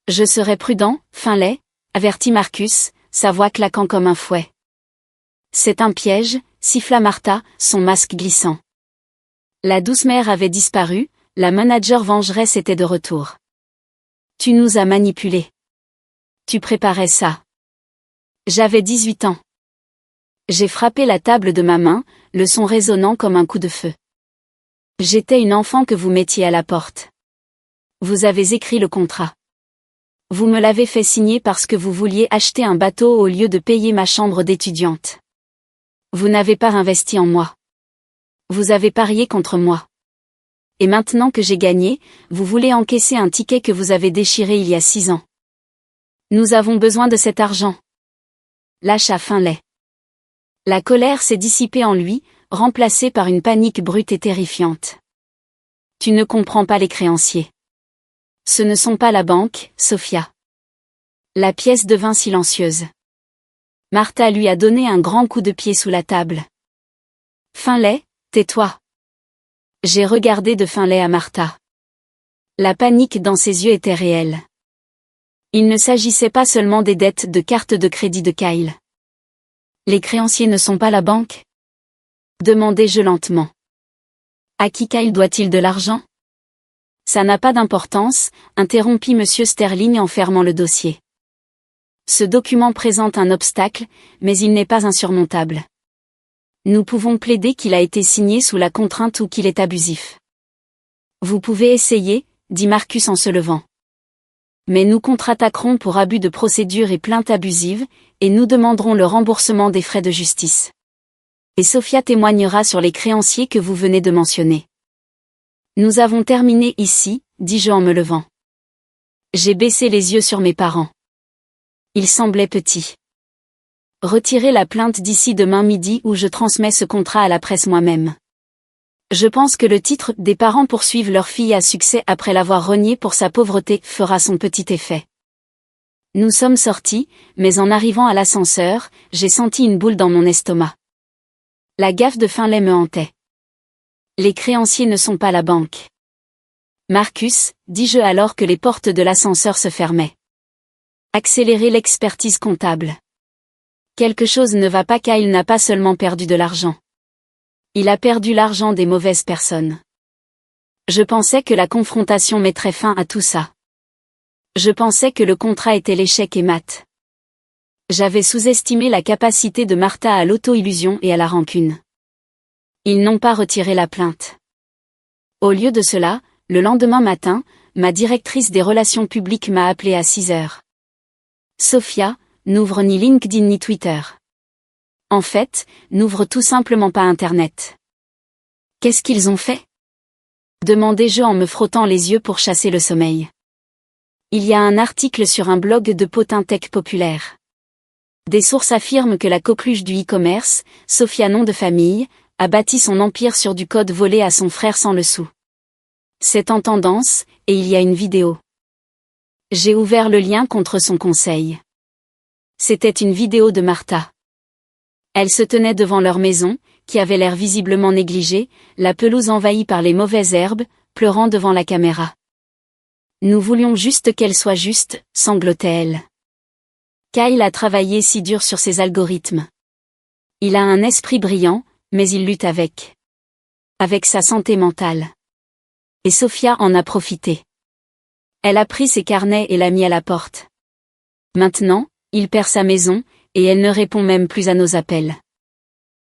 Je serai prudent, Finlay, avertit Marcus, sa voix claquant comme un fouet. C'est un piège, siffla Martha, son masque glissant. La douce mère avait disparu, la manager vengeresse était de retour. Tu nous as manipulés. Tu préparais ça. J'avais 18 ans. J'ai frappé la table de ma main, le son résonnant comme un coup de feu. J'étais une enfant que vous mettiez à la porte. Vous avez écrit le contrat. Vous me l'avez fait signer parce que vous vouliez acheter un bateau au lieu de payer ma chambre d'étudiante. Vous n'avez pas investi en moi. Vous avez parié contre moi. Et maintenant que j'ai gagné, vous voulez encaisser un ticket que vous avez déchiré il y a 6 ans. Nous avons besoin de cet argent. Lâcha Finlay. La colère s'est dissipée en lui, remplacée par une panique brute et terrifiante. Tu ne comprends pas les créanciers. Ce ne sont pas la banque, Sophia. La pièce devint silencieuse. Martha lui a donné un grand coup de pied sous la table. Finlay, tais-toi. J'ai regardé de Finlay à Martha. La panique dans ses yeux était réelle. Il ne s'agissait pas seulement des dettes de carte de crédit de Kyle. Les créanciers ne sont pas la banque? Demandai-je lentement. À qui Kyle doit-il de l'argent? Ça n'a pas d'importance, interrompit monsieur Sterling en fermant le dossier. Ce document présente un obstacle, mais il n'est pas insurmontable. Nous pouvons plaider qu'il a été signé sous la contrainte ou qu'il est abusif. Vous pouvez essayer, dit Marcus en se levant. Mais nous contre-attaquerons pour abus de procédure et plainte abusive, et nous demanderons le remboursement des frais de justice. Et Sophia témoignera sur les créanciers que vous venez de mentionner. Nous avons terminé ici, dis-je en me levant. J'ai baissé les yeux sur mes parents. Ils semblaient petits. Retirez la plainte d'ici demain midi ou je transmets ce contrat à la presse moi-même. Je pense que le titre « Des parents poursuivent leur fille à succès après l'avoir reniée pour sa pauvreté » fera son petit effet. Nous sommes sortis, mais en arrivant à l'ascenseur, j'ai senti une boule dans mon estomac. La gaffe de Finlay me hantait. Les créanciers ne sont pas la banque. Marcus, dis-je alors que les portes de l'ascenseur se fermaient. Accélérez l'expertise comptable. Quelque chose ne va pas. Kyle n'a pas seulement perdu de l'argent. Il a perdu l'argent des mauvaises personnes. Je pensais que la confrontation mettrait fin à tout ça. Je pensais que le contrat était l'échec et mat. J'avais sous-estimé la capacité de Martha à l'auto-illusion et à la rancune. Ils n'ont pas retiré la plainte. Au lieu de cela, le lendemain matin, ma directrice des relations publiques m'a appelé à 6 heures. Sophia, n'ouvre ni LinkedIn ni Twitter. En fait, n'ouvre tout simplement pas Internet. Qu'est-ce qu'ils ont fait? Demandai-je en me frottant les yeux pour chasser le sommeil. Il y a un article sur un blog de potins tech populaire. Des sources affirment que la coqueluche du e-commerce, Sophia nom de famille, a bâti son empire sur du code volé à son frère sans le sou. C'est en tendance, et il y a une vidéo. J'ai ouvert le lien contre son conseil. C'était une vidéo de Martha. Elle se tenait devant leur maison, qui avait l'air visiblement négligée, la pelouse envahie par les mauvaises herbes, pleurant devant la caméra. Nous voulions juste qu'elle soit juste, sanglotait-elle. Kyle a travaillé si dur sur ses algorithmes. Il a un esprit brillant, mais il lutte avec sa santé mentale. Et Sophia en a profité. Elle a pris ses carnets et l'a mis à la porte. Maintenant, il perd sa maison, et elle ne répond même plus à nos appels.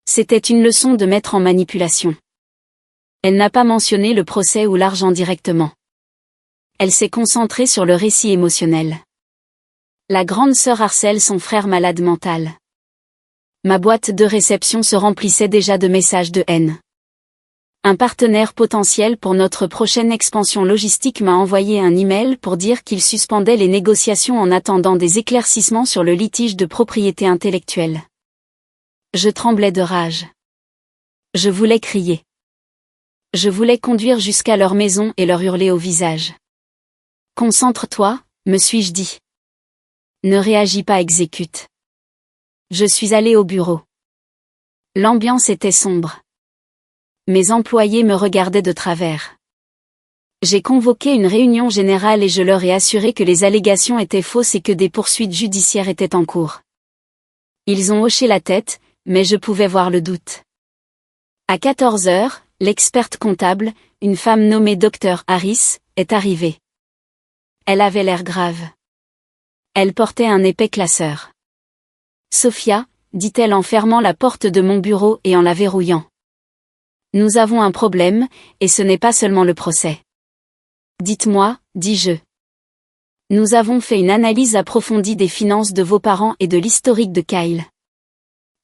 C'était une leçon de maître en manipulation. Elle n'a pas mentionné le procès ou l'argent directement. Elle s'est concentrée sur le récit émotionnel. La grande sœur harcèle son frère malade mental. Ma boîte de réception se remplissait déjà de messages de haine. Un partenaire potentiel pour notre prochaine expansion logistique m'a envoyé un email pour dire qu'il suspendait les négociations en attendant des éclaircissements sur le litige de propriété intellectuelle. Je tremblais de rage. Je voulais crier. Je voulais conduire jusqu'à leur maison et leur hurler au visage. Concentre-toi, me suis-je dit. Ne réagis pas, exécute. Je suis allé au bureau. L'ambiance était sombre. Mes employés me regardaient de travers. J'ai convoqué une réunion générale et je leur ai assuré que les allégations étaient fausses et que des poursuites judiciaires étaient en cours. Ils ont hoché la tête, mais je pouvais voir le doute. À 14 heures, l'experte comptable, une femme nommée Dr Harris, est arrivée. Elle avait l'air grave. Elle portait un épais classeur. Sophia, dit-elle en fermant la porte de mon bureau et en la verrouillant. Nous avons un problème, et ce n'est pas seulement le procès. Dites-moi, dis-je. Nous avons fait une analyse approfondie des finances de vos parents et de l'historique de Kyle.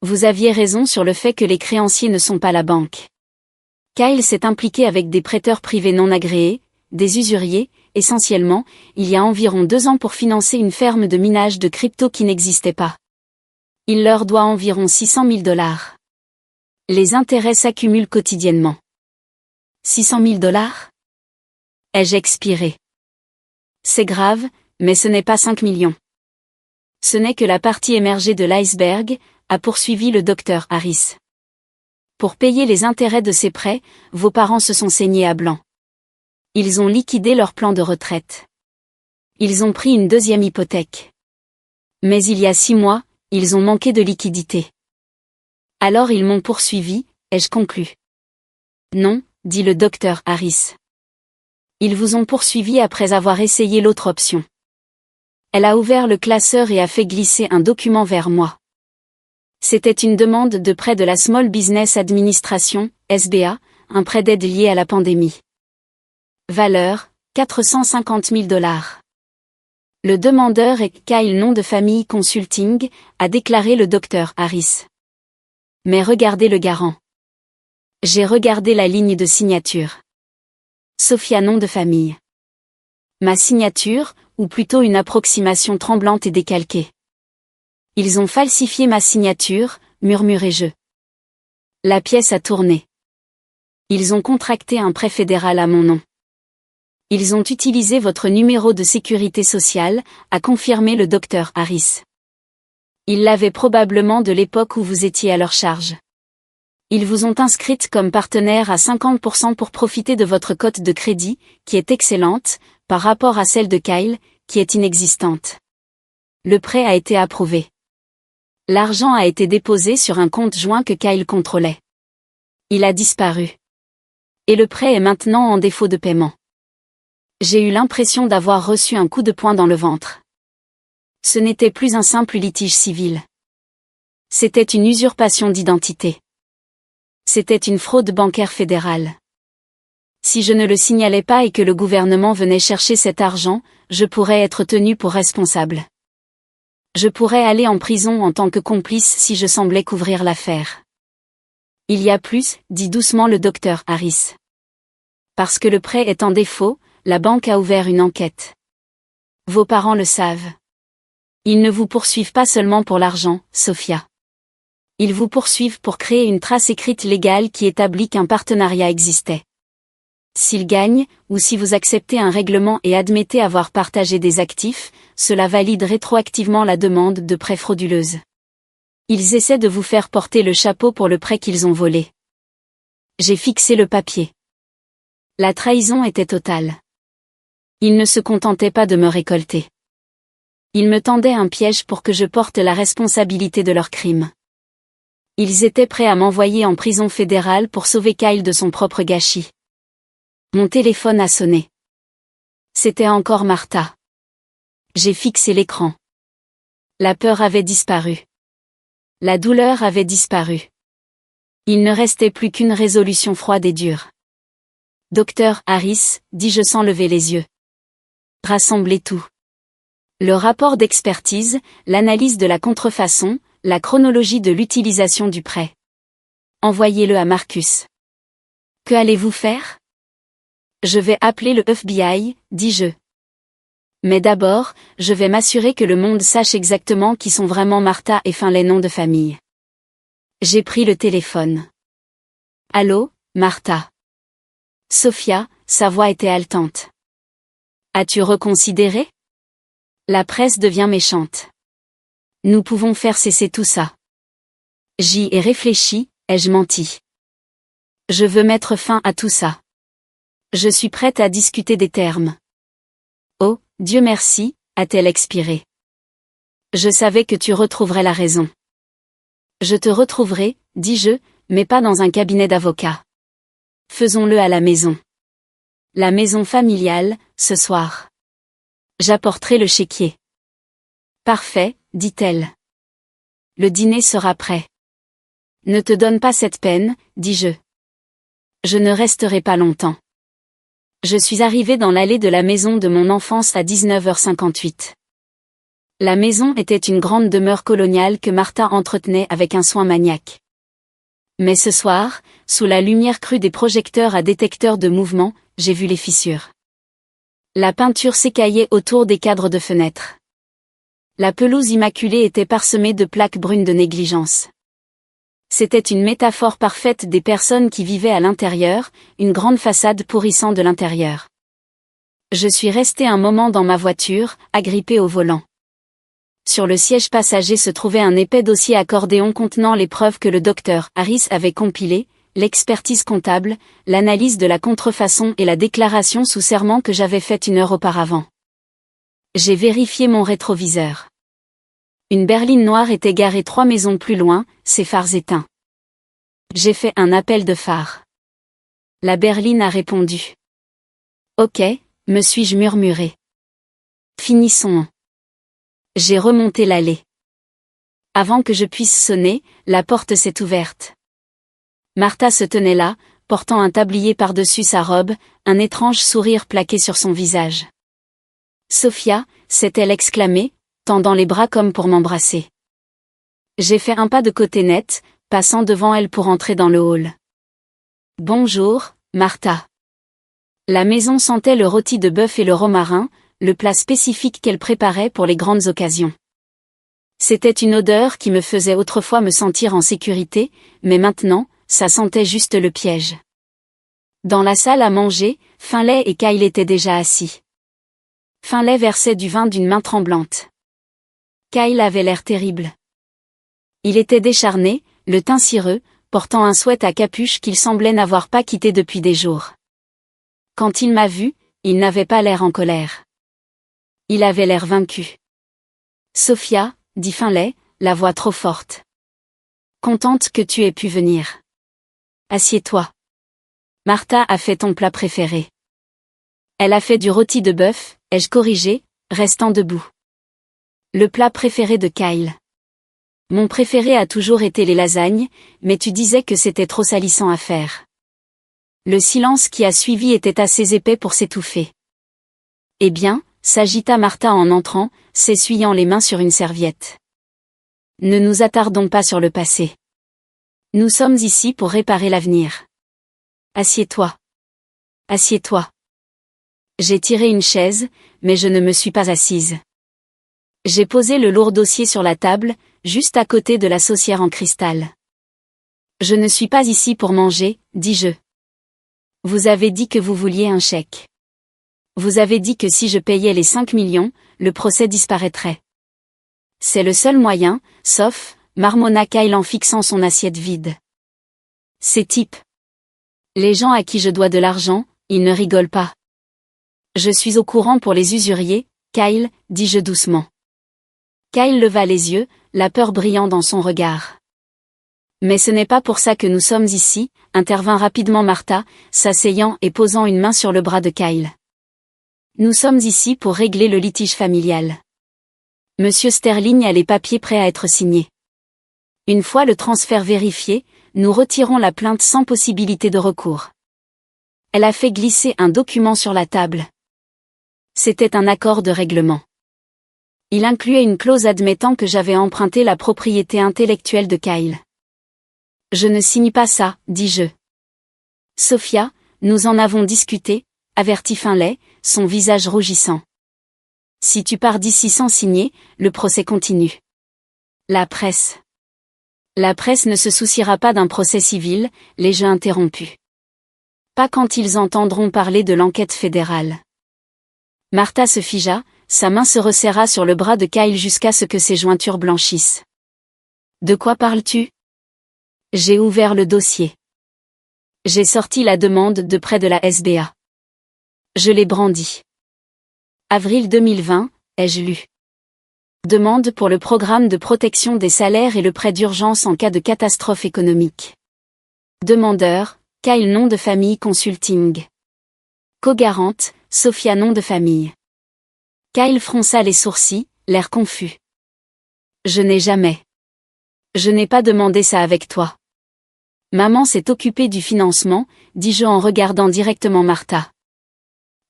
Vous aviez raison sur le fait que les créanciers ne sont pas la banque. Kyle s'est impliqué avec des prêteurs privés non agréés, des usuriers, essentiellement, il y a environ 2 ans pour financer une ferme de minage de crypto qui n'existait pas. Il leur doit environ $600 000. Les intérêts s'accumulent quotidiennement. $600 000 ? Ai-je expiré? C'est grave, mais ce n'est pas 5 millions. Ce n'est que la partie émergée de l'iceberg, a poursuivi le docteur Harris. Pour payer les intérêts de ces prêts, vos parents se sont saignés à blanc. Ils ont liquidé leur plan de retraite. Ils ont pris une deuxième hypothèque. Mais il y a 6 mois, ils ont manqué de liquidité. Alors ils m'ont poursuivi, ai-je conclu. Non, dit le docteur Harris. Ils vous ont poursuivi après avoir essayé l'autre option. Elle a ouvert le classeur et a fait glisser un document vers moi. C'était une demande de prêt de la Small Business Administration, SBA, un prêt d'aide lié à la pandémie. Valeur, $450 000. Le demandeur est Kyle nom de famille Consulting, a déclaré le docteur Harris. Mais regardez le garant. J'ai regardé la ligne de signature. Sophia nom de famille. Ma signature, ou plutôt une approximation tremblante et décalquée. Ils ont falsifié ma signature, murmurai-je. La pièce a tourné. Ils ont contracté un prêt fédéral à mon nom. Ils ont utilisé votre numéro de sécurité sociale, a confirmé le docteur Harris. Ils l'avaient probablement de l'époque où vous étiez à leur charge. Ils vous ont inscrite comme partenaire à 50% pour profiter de votre cote de crédit, qui est excellente, par rapport à celle de Kyle, qui est inexistante. Le prêt a été approuvé. L'argent a été déposé sur un compte joint que Kyle contrôlait. Il a disparu. Et le prêt est maintenant en défaut de paiement. J'ai eu l'impression d'avoir reçu un coup de poing dans le ventre. Ce n'était plus un simple litige civil. C'était une usurpation d'identité. C'était une fraude bancaire fédérale. Si je ne le signalais pas et que le gouvernement venait chercher cet argent, je pourrais être tenu pour responsable. Je pourrais aller en prison en tant que complice si je semblais couvrir l'affaire. Il y a plus, dit doucement le docteur Harris. Parce que le prêt est en défaut, la banque a ouvert une enquête. Vos parents le savent. Ils ne vous poursuivent pas seulement pour l'argent, Sophia. Ils vous poursuivent pour créer une trace écrite légale qui établit qu'un partenariat existait. S'ils gagnent, ou si vous acceptez un règlement et admettez avoir partagé des actifs, cela valide rétroactivement la demande de prêt frauduleuse. Ils essaient de vous faire porter le chapeau pour le prêt qu'ils ont volé. J'ai fixé le papier. La trahison était totale. Ils ne se contentaient pas de me récolter. Ils me tendaient un piège pour que je porte la responsabilité de leurs crimes. Ils étaient prêts à m'envoyer en prison fédérale pour sauver Kyle de son propre gâchis. Mon téléphone a sonné. C'était encore Martha. J'ai fixé l'écran. La peur avait disparu. La douleur avait disparu. Il ne restait plus qu'une résolution froide et dure. Docteur Harris, dis-je sans lever les yeux. Rassemblez tout. Le rapport d'expertise, l'analyse de la contrefaçon, la chronologie de l'utilisation du prêt. Envoyez-le à Marcus. Que allez-vous faire? Je vais appeler le FBI, dis-je. Mais d'abord, je vais m'assurer que le monde sache exactement qui sont vraiment Martha et les noms de famille. J'ai pris le téléphone. Allô, Martha. Sophia, sa voix était haletante. As-tu reconsidéré? La presse devient méchante. Nous pouvons faire cesser tout ça. J'y ai réfléchi, ai-je menti? Je veux mettre fin à tout ça. Je suis prête à discuter des termes. Oh, Dieu merci, a-t-elle expiré. Je savais que tu retrouverais la raison. Je te retrouverai, dis-je, mais pas dans un cabinet d'avocat. Faisons-le à la maison. La maison familiale, ce soir. J'apporterai le chéquier. Parfait, dit-elle. Le dîner sera prêt. Ne te donne pas cette peine, dis-je. Je ne resterai pas longtemps. Je suis arrivée dans l'allée de la maison de mon enfance à 19h58. La maison était une grande demeure coloniale que Martha entretenait avec un soin maniaque. Mais ce soir, sous la lumière crue des projecteurs à détecteur de mouvement, j'ai vu les fissures. La peinture s'écaillait autour des cadres de fenêtres. La pelouse immaculée était parsemée de plaques brunes de négligence. C'était une métaphore parfaite des personnes qui vivaient à l'intérieur, une grande façade pourrissant de l'intérieur. Je suis restée un moment dans ma voiture, agrippée au volant. Sur le siège passager se trouvait un épais dossier accordéon contenant les preuves que le docteur Harris avait compilées, l'expertise comptable, l'analyse de la contrefaçon et la déclaration sous serment que j'avais faite 1 heure auparavant. J'ai vérifié mon rétroviseur. Une berline noire était garée 3 maisons plus loin, ses phares éteints. J'ai fait un appel de phare. La berline a répondu. Ok, me suis-je murmuré. Finissons. J'ai remonté l'allée. Avant que je puisse sonner, la porte s'est ouverte. Martha se tenait là, portant un tablier par-dessus sa robe, un étrange sourire plaqué sur son visage. Sophia, s'est-elle exclamée, tendant les bras comme pour m'embrasser. J'ai fait un pas de côté net, passant devant elle pour entrer dans le hall. Bonjour, Martha. La maison sentait le rôti de bœuf et le romarin, le plat spécifique qu'elle préparait pour les grandes occasions. C'était une odeur qui me faisait autrefois me sentir en sécurité, mais maintenant, ça sentait juste le piège. Dans la salle à manger, Finlay et Kyle étaient déjà assis. Finlay versait du vin d'une main tremblante. Kyle avait l'air terrible. Il était décharné, le teint cireux, portant un sweat à capuche qu'il semblait n'avoir pas quitté depuis des jours. Quand il m'a vu, il n'avait pas l'air en colère. Il avait l'air vaincu. Sophia, dit Finlay, la voix trop forte. Contente que tu aies pu venir. Assieds-toi. Martha a fait ton plat préféré. Elle a fait du rôti de bœuf, ai-je corrigé, restant debout. Le plat préféré de Kyle. Mon préféré a toujours été les lasagnes, mais tu disais que c'était trop salissant à faire. Le silence qui a suivi était assez épais pour s'étouffer. Eh bien, s'agita Martha en entrant, s'essuyant les mains sur une serviette. Ne nous attardons pas sur le passé. Nous sommes ici pour réparer l'avenir. Assieds-toi. Assieds-toi. J'ai tiré une chaise, mais je ne me suis pas assise. J'ai posé le lourd dossier sur la table, juste à côté de la saucière en cristal. Je ne suis pas ici pour manger, dis-je. Vous avez dit que vous vouliez un chèque. Vous avez dit que si je payais les 5 millions, le procès disparaîtrait. C'est le seul moyen, sauf, marmonna Kyle en fixant son assiette vide. Ces types. Les gens à qui je dois de l'argent, ils ne rigolent pas. Je suis au courant pour les usuriers, Kyle, dis-je doucement. Kyle leva les yeux, la peur brillant dans son regard. Mais ce n'est pas pour ça que nous sommes ici, intervint rapidement Martha, s'asseyant et posant une main sur le bras de Kyle. Nous sommes ici pour régler le litige familial. Monsieur Sterling a les papiers prêts à être signés. Une fois le transfert vérifié, nous retirons la plainte sans possibilité de recours. Elle a fait glisser un document sur la table. C'était un accord de règlement. Il incluait une clause admettant que j'avais emprunté la propriété intellectuelle de Kyle. Je ne signe pas ça, dis-je. Sophia, nous en avons discuté, avertit Finlay, son visage rougissant. Si tu pars d'ici sans signer, le procès continue. La presse. La presse ne se souciera pas d'un procès civil, l'ai-je interrompu. Pas quand ils entendront parler de l'enquête fédérale. Martha se figea, sa main se resserra sur le bras de Kyle jusqu'à ce que ses jointures blanchissent. De quoi parles-tu? J'ai ouvert le dossier. J'ai sorti la demande de prêt de la SBA. Je l'ai brandie. Avril 2020, ai-je lu. Demande pour le programme de protection des salaires et le prêt d'urgence en cas de catastrophe économique. Demandeur, Kyle nom de famille Consulting. Co-garante, Sophia nom de famille. Kyle fronça les sourcils, l'air confus. Je n'ai jamais. Je n'ai pas demandé ça avec toi. Maman s'est occupée du financement, dis-je en regardant directement Martha.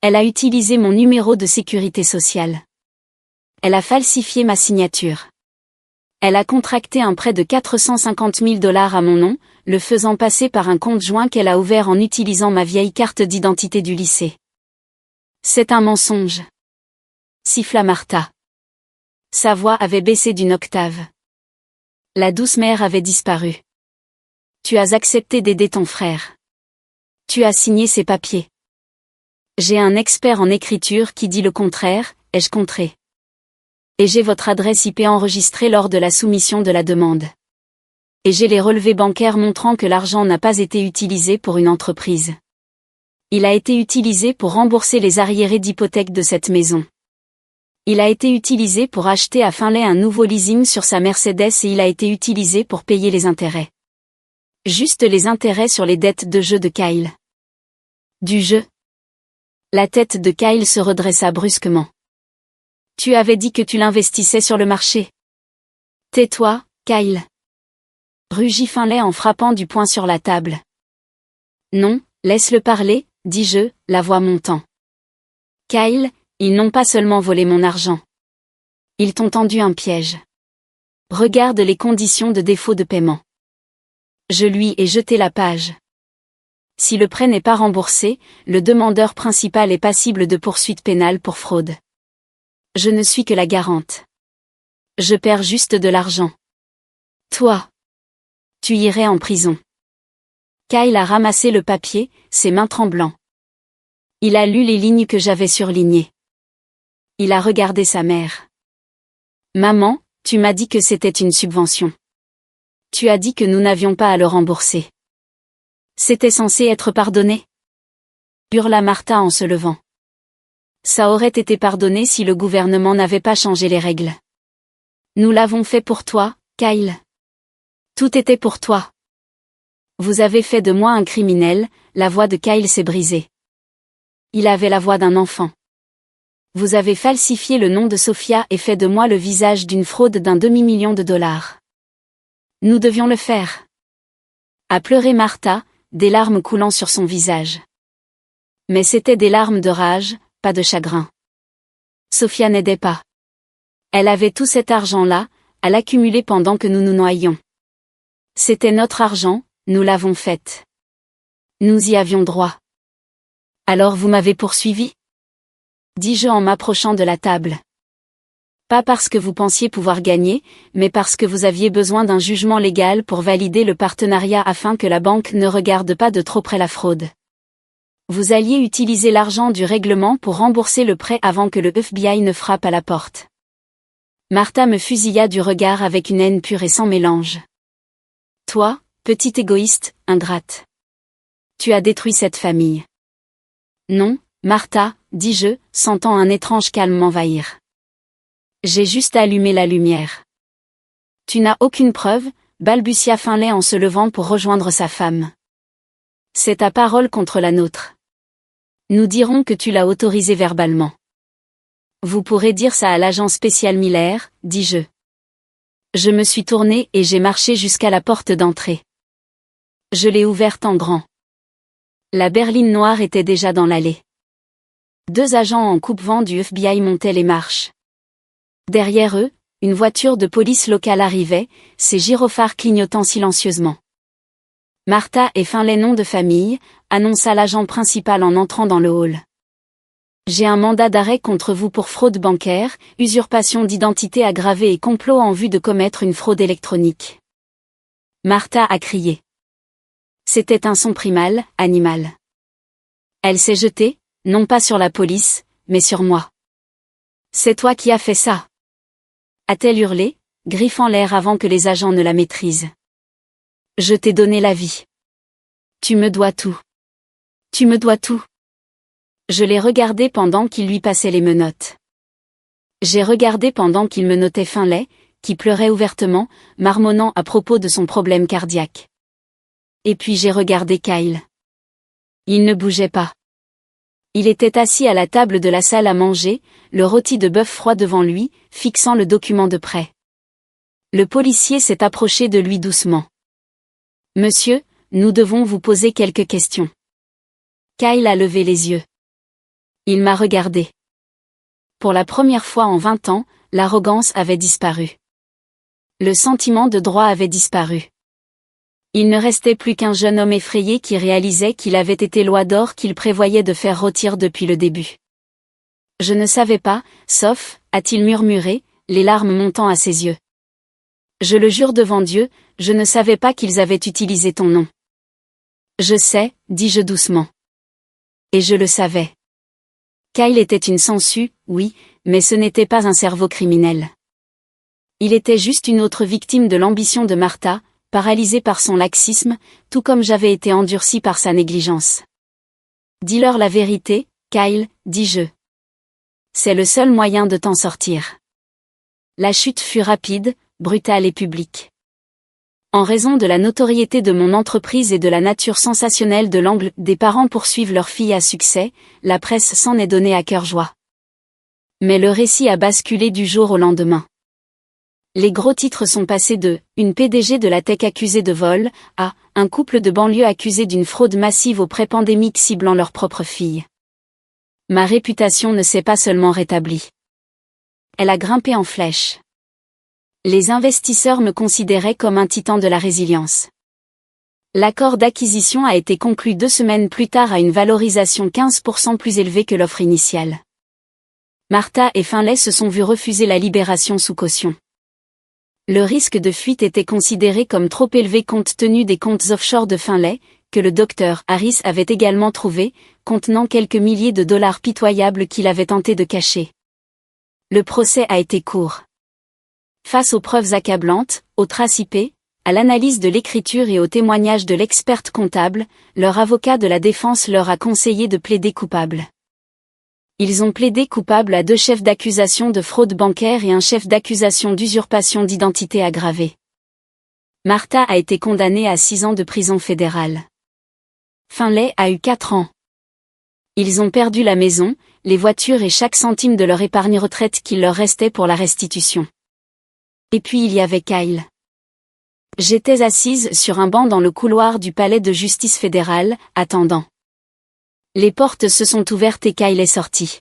Elle a utilisé mon numéro de sécurité sociale. Elle a falsifié ma signature. Elle a contracté un prêt de 450 000 $ à mon nom, le faisant passer par un compte joint qu'elle a ouvert en utilisant ma vieille carte d'identité du lycée. C'est un mensonge. Siffla Martha. Sa voix avait baissé d'une octave. La douce mère avait disparu. Tu as accepté d'aider ton frère. Tu as signé ces papiers. J'ai un expert en écriture qui dit le contraire, ai-je contré. Et j'ai votre adresse IP enregistrée lors de la soumission de la demande. Et j'ai les relevés bancaires montrant que l'argent n'a pas été utilisé pour une entreprise. Il a été utilisé pour rembourser les arriérés d'hypothèque de cette maison. Il a été utilisé pour acheter à Finlay un nouveau leasing sur sa Mercedes et il a été utilisé pour payer les intérêts. Juste les intérêts sur les dettes de jeu de Kyle. Du jeu. La tête de Kyle se redressa brusquement. Tu avais dit que tu l'investissais sur le marché. Tais-toi, Kyle. Rugit Finlay en frappant du poing sur la table. Non, laisse-le parler, dis-je, la voix montant. Kyle, ils n'ont pas seulement volé mon argent. Ils t'ont tendu un piège. Regarde les conditions de défaut de paiement. Je lui ai jeté la page. Si le prêt n'est pas remboursé, le demandeur principal est passible de poursuites pénales pour fraude. Je ne suis que la garante. Je perds juste de l'argent. Toi, tu irais en prison. Kyle a ramassé le papier, ses mains tremblant. Il a lu les lignes que j'avais surlignées. Il a regardé sa mère. Maman, tu m'as dit que c'était une subvention. Tu as dit que nous n'avions pas à le rembourser. C'était censé être pardonné? Hurla Martha en se levant. Ça aurait été pardonné si le gouvernement n'avait pas changé les règles. Nous l'avons fait pour toi, Kyle. Tout était pour toi. Vous avez fait de moi un criminel, la voix de Kyle s'est brisée. Il avait la voix d'un enfant. Vous avez falsifié le nom de Sophia et fait de moi le visage d'une fraude d'un demi-million de dollars. Nous devions le faire. A pleuré Martha, des larmes coulant sur son visage. Mais c'étaient des larmes de rage, pas de chagrin. Sophia n'aidait pas. Elle avait tout cet argent-là, à l'accumuler pendant que nous nous noyions. C'était notre argent, nous l'avons fait. Nous y avions droit. Alors vous m'avez poursuivi? Dis-je en m'approchant de la table. Pas parce que vous pensiez pouvoir gagner, mais parce que vous aviez besoin d'un jugement légal pour valider le partenariat afin que la banque ne regarde pas de trop près la fraude. Vous alliez utiliser l'argent du règlement pour rembourser le prêt avant que le FBI ne frappe à la porte. Martha me fusilla du regard avec une haine pure et sans mélange. Toi, petit égoïste, ingrate. Tu as détruit cette famille. Non, Martha, dis-je, sentant un étrange calme m'envahir. J'ai juste allumé la lumière. Tu n'as aucune preuve, balbutia Finlay en se levant pour rejoindre sa femme. C'est ta parole contre la nôtre. Nous dirons que tu l'as autorisé verbalement. Vous pourrez dire ça à l'agent spécial Miller, dis-je. Je me suis tournée et j'ai marché jusqu'à la porte d'entrée. Je l'ai ouverte en grand. La berline noire était déjà dans l'allée. 2 agents en coupe-vent du FBI montaient les marches. Derrière eux, une voiture de police locale arrivait, ses gyrophares clignotant silencieusement. Martha et Finlay nom de famille, annonça l'agent principal en entrant dans le hall. J'ai un mandat d'arrêt contre vous pour fraude bancaire, usurpation d'identité aggravée et complot en vue de commettre une fraude électronique. Martha a crié. C'était un son primal, animal. Elle s'est jetée, non pas sur la police, mais sur moi. C'est toi qui as fait ça. A-t-elle hurlé, griffant l'air avant que les agents ne la maîtrisent. Je t'ai donné la vie. Tu me dois tout. Tu me dois tout. Je l'ai regardé pendant qu'il lui passait les menottes. J'ai regardé pendant qu'il menottait Finlay, qui pleurait ouvertement, marmonnant à propos de son problème cardiaque. Et puis j'ai regardé Kyle. Il ne bougeait pas. Il était assis à la table de la salle à manger, le rôti de bœuf froid devant lui, fixant le document de près. Le policier s'est approché de lui doucement. « Monsieur, nous devons vous poser quelques questions. » Kyle a levé les yeux. Il m'a regardé. Pour la première fois en 20 ans, l'arrogance avait disparu. Le sentiment de droit avait disparu. Il ne restait plus qu'un jeune homme effrayé qui réalisait qu'il avait été loi d'or qu'il prévoyait de faire rôtir depuis le début. Je ne savais pas, sauf, a-t-il murmuré, les larmes montant à ses yeux. Je le jure devant Dieu, je ne savais pas qu'ils avaient utilisé ton nom. Je sais, dis-je doucement. Et je le savais. Kyle était une sangsue, oui, mais ce n'était pas un cerveau criminel. Il était juste une autre victime de l'ambition de Martha, paralysée par son laxisme, tout comme j'avais été endurci par sa négligence. Dis-leur la vérité, Kyle, dis-je. C'est le seul moyen de t'en sortir. La chute fut rapide, brutale et publique. En raison de la notoriété de mon entreprise et de la nature sensationnelle de l'angle des parents poursuivent leur fille à succès, la presse s'en est donnée à cœur joie. Mais le récit a basculé du jour au lendemain. Les gros titres sont passés de « Une PDG de la tech accusée de vol » à « Un couple de banlieue accusé d'une fraude massive aux pré-pandémiques ciblant leur propre fille ». Ma réputation ne s'est pas seulement rétablie. Elle a grimpé en flèche. Les investisseurs me considéraient comme un titan de la résilience. L'accord d'acquisition a été conclu 2 semaines plus tard à une valorisation 15% plus élevée que l'offre initiale. Martha et Finlay se sont vus refuser la libération sous caution. Le risque de fuite était considéré comme trop élevé compte tenu des comptes offshore de Finlay, que le docteur Harris avait également trouvé, contenant quelques milliers de dollars pitoyables qu'il avait tenté de cacher. Le procès a été court. Face aux preuves accablantes, aux traces IP, à l'analyse de l'écriture et aux témoignages de l'experte comptable, leur avocat de la défense leur a conseillé de plaider coupable. Ils ont plaidé coupable à 2 chefs d'accusation de fraude bancaire et un chef d'accusation d'usurpation d'identité aggravée. Martha a été condamnée à 6 ans de prison fédérale. Finlay a eu 4 ans. Ils ont perdu la maison, les voitures et chaque centime de leur épargne retraite qu'il leur restait pour la restitution. Et puis il y avait Kyle. J'étais assise sur un banc dans le couloir du palais de justice fédérale, attendant. Les portes se sont ouvertes et Kyle est sorti.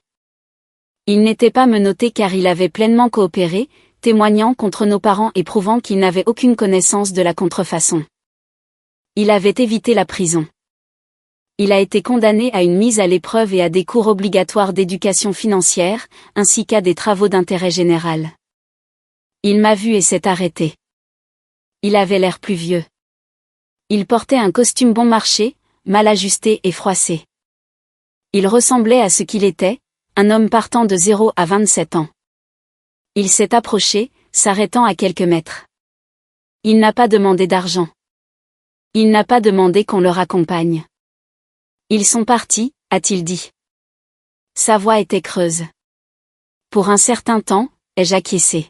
Il n'était pas menotté car il avait pleinement coopéré, témoignant contre nos parents et prouvant qu'il n'avait aucune connaissance de la contrefaçon. Il avait évité la prison. Il a été condamné à une mise à l'épreuve et à des cours obligatoires d'éducation financière, ainsi qu'à des travaux d'intérêt général. Il m'a vu et s'est arrêté. Il avait l'air plus vieux. Il portait un costume bon marché, mal ajusté et froissé. Il ressemblait à ce qu'il était, un homme partant de 0 à 27 ans. Il s'est approché, s'arrêtant à quelques mètres. Il n'a pas demandé d'argent. Il n'a pas demandé qu'on le raccompagne. Ils sont partis, a-t-il dit. Sa voix était creuse. Pour un certain temps, ai-je acquiescé.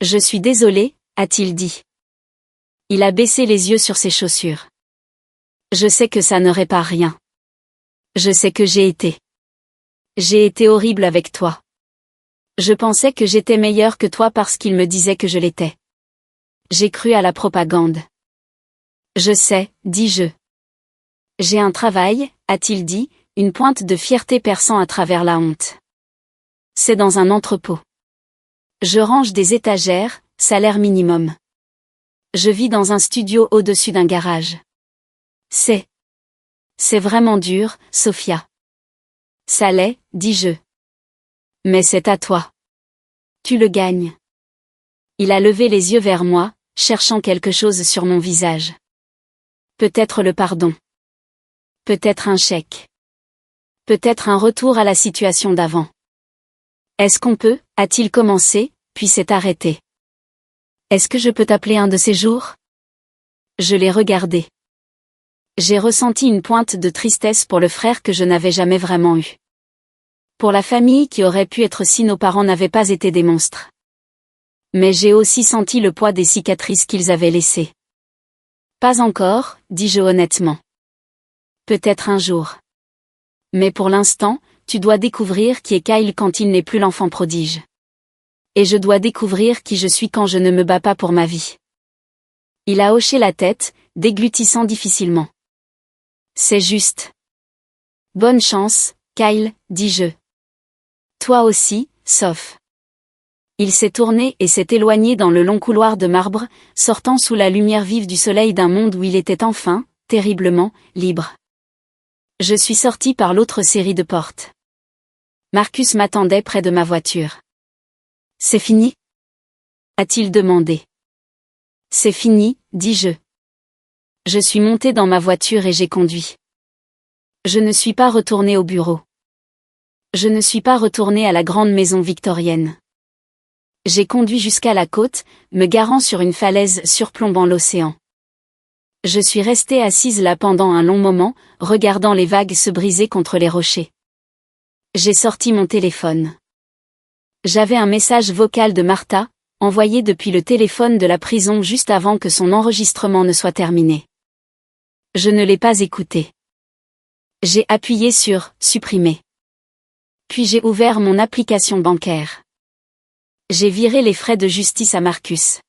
Je suis désolé, a-t-il dit. Il a baissé les yeux sur ses chaussures. Je sais que ça ne répare rien. Je sais que j'ai été. J'ai été horrible avec toi. Je pensais que j'étais meilleure que toi parce qu'il me disait que je l'étais. J'ai cru à la propagande. Je sais, dis-je. J'ai un travail, a-t-il dit, une pointe de fierté perçant à travers la honte. C'est dans un entrepôt. Je range des étagères, salaire minimum. Je vis dans un studio au-dessus d'un garage. C'est vraiment dur, Sophia. Ça l'est, dis-je. Mais c'est à toi. Tu le gagnes. Il a levé les yeux vers moi, cherchant quelque chose sur mon visage. Peut-être le pardon. Peut-être un chèque. Peut-être un retour à la situation d'avant. Est-ce qu'on peut, a-t-il commencé, puis s'est arrêté. Est-ce que je peux t'appeler un de ces jours? Je l'ai regardé. J'ai ressenti une pointe de tristesse pour le frère que je n'avais jamais vraiment eu. Pour la famille qui aurait pu être si nos parents n'avaient pas été des monstres. Mais j'ai aussi senti le poids des cicatrices qu'ils avaient laissées. Pas encore, dis-je honnêtement. Peut-être un jour. Mais pour l'instant, tu dois découvrir qui est Kyle quand il n'est plus l'enfant prodige. Et je dois découvrir qui je suis quand je ne me bats pas pour ma vie. Il a hoché la tête, déglutissant difficilement. C'est juste. Bonne chance, Kyle, dis-je. Toi aussi, Soph. Il s'est tourné et s'est éloigné dans le long couloir de marbre, sortant sous la lumière vive du soleil d'un monde où il était enfin, terriblement, libre. Je suis sorti par l'autre série de portes. Marcus m'attendait près de ma voiture. C'est fini? A-t-il demandé. C'est fini, dis-je. Je suis monté dans ma voiture et j'ai conduit. Je ne suis pas retourné au bureau. Je ne suis pas retourné à la grande maison victorienne. J'ai conduit jusqu'à la côte, me garant sur une falaise surplombant l'océan. Je suis restée assise là pendant un long moment, regardant les vagues se briser contre les rochers. J'ai sorti mon téléphone. J'avais un message vocal de Martha, envoyé depuis le téléphone de la prison juste avant que son enregistrement ne soit terminé. Je ne l'ai pas écouté. J'ai appuyé sur « Supprimer ». Puis j'ai ouvert mon application bancaire. J'ai viré les frais de justice à Marcus.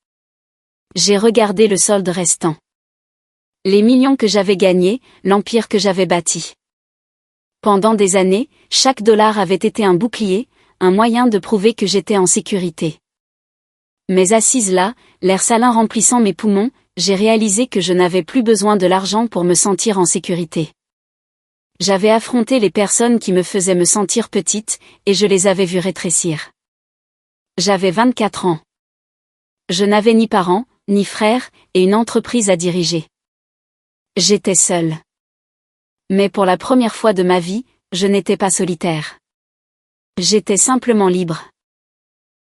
J'ai regardé le solde restant. Les millions que j'avais gagnés, l'empire que j'avais bâti. Pendant des années, chaque dollar avait été un bouclier, un moyen de prouver que j'étais en sécurité. Mais assise là, l'air salin remplissant mes poumons, j'ai réalisé que je n'avais plus besoin de l'argent pour me sentir en sécurité. J'avais affronté les personnes qui me faisaient me sentir petite, et je les avais vues rétrécir. J'avais 24 ans. Je n'avais ni parents, ni frères, et une entreprise à diriger. J'étais seule. Mais pour la première fois de ma vie, je n'étais pas solitaire. J'étais simplement libre.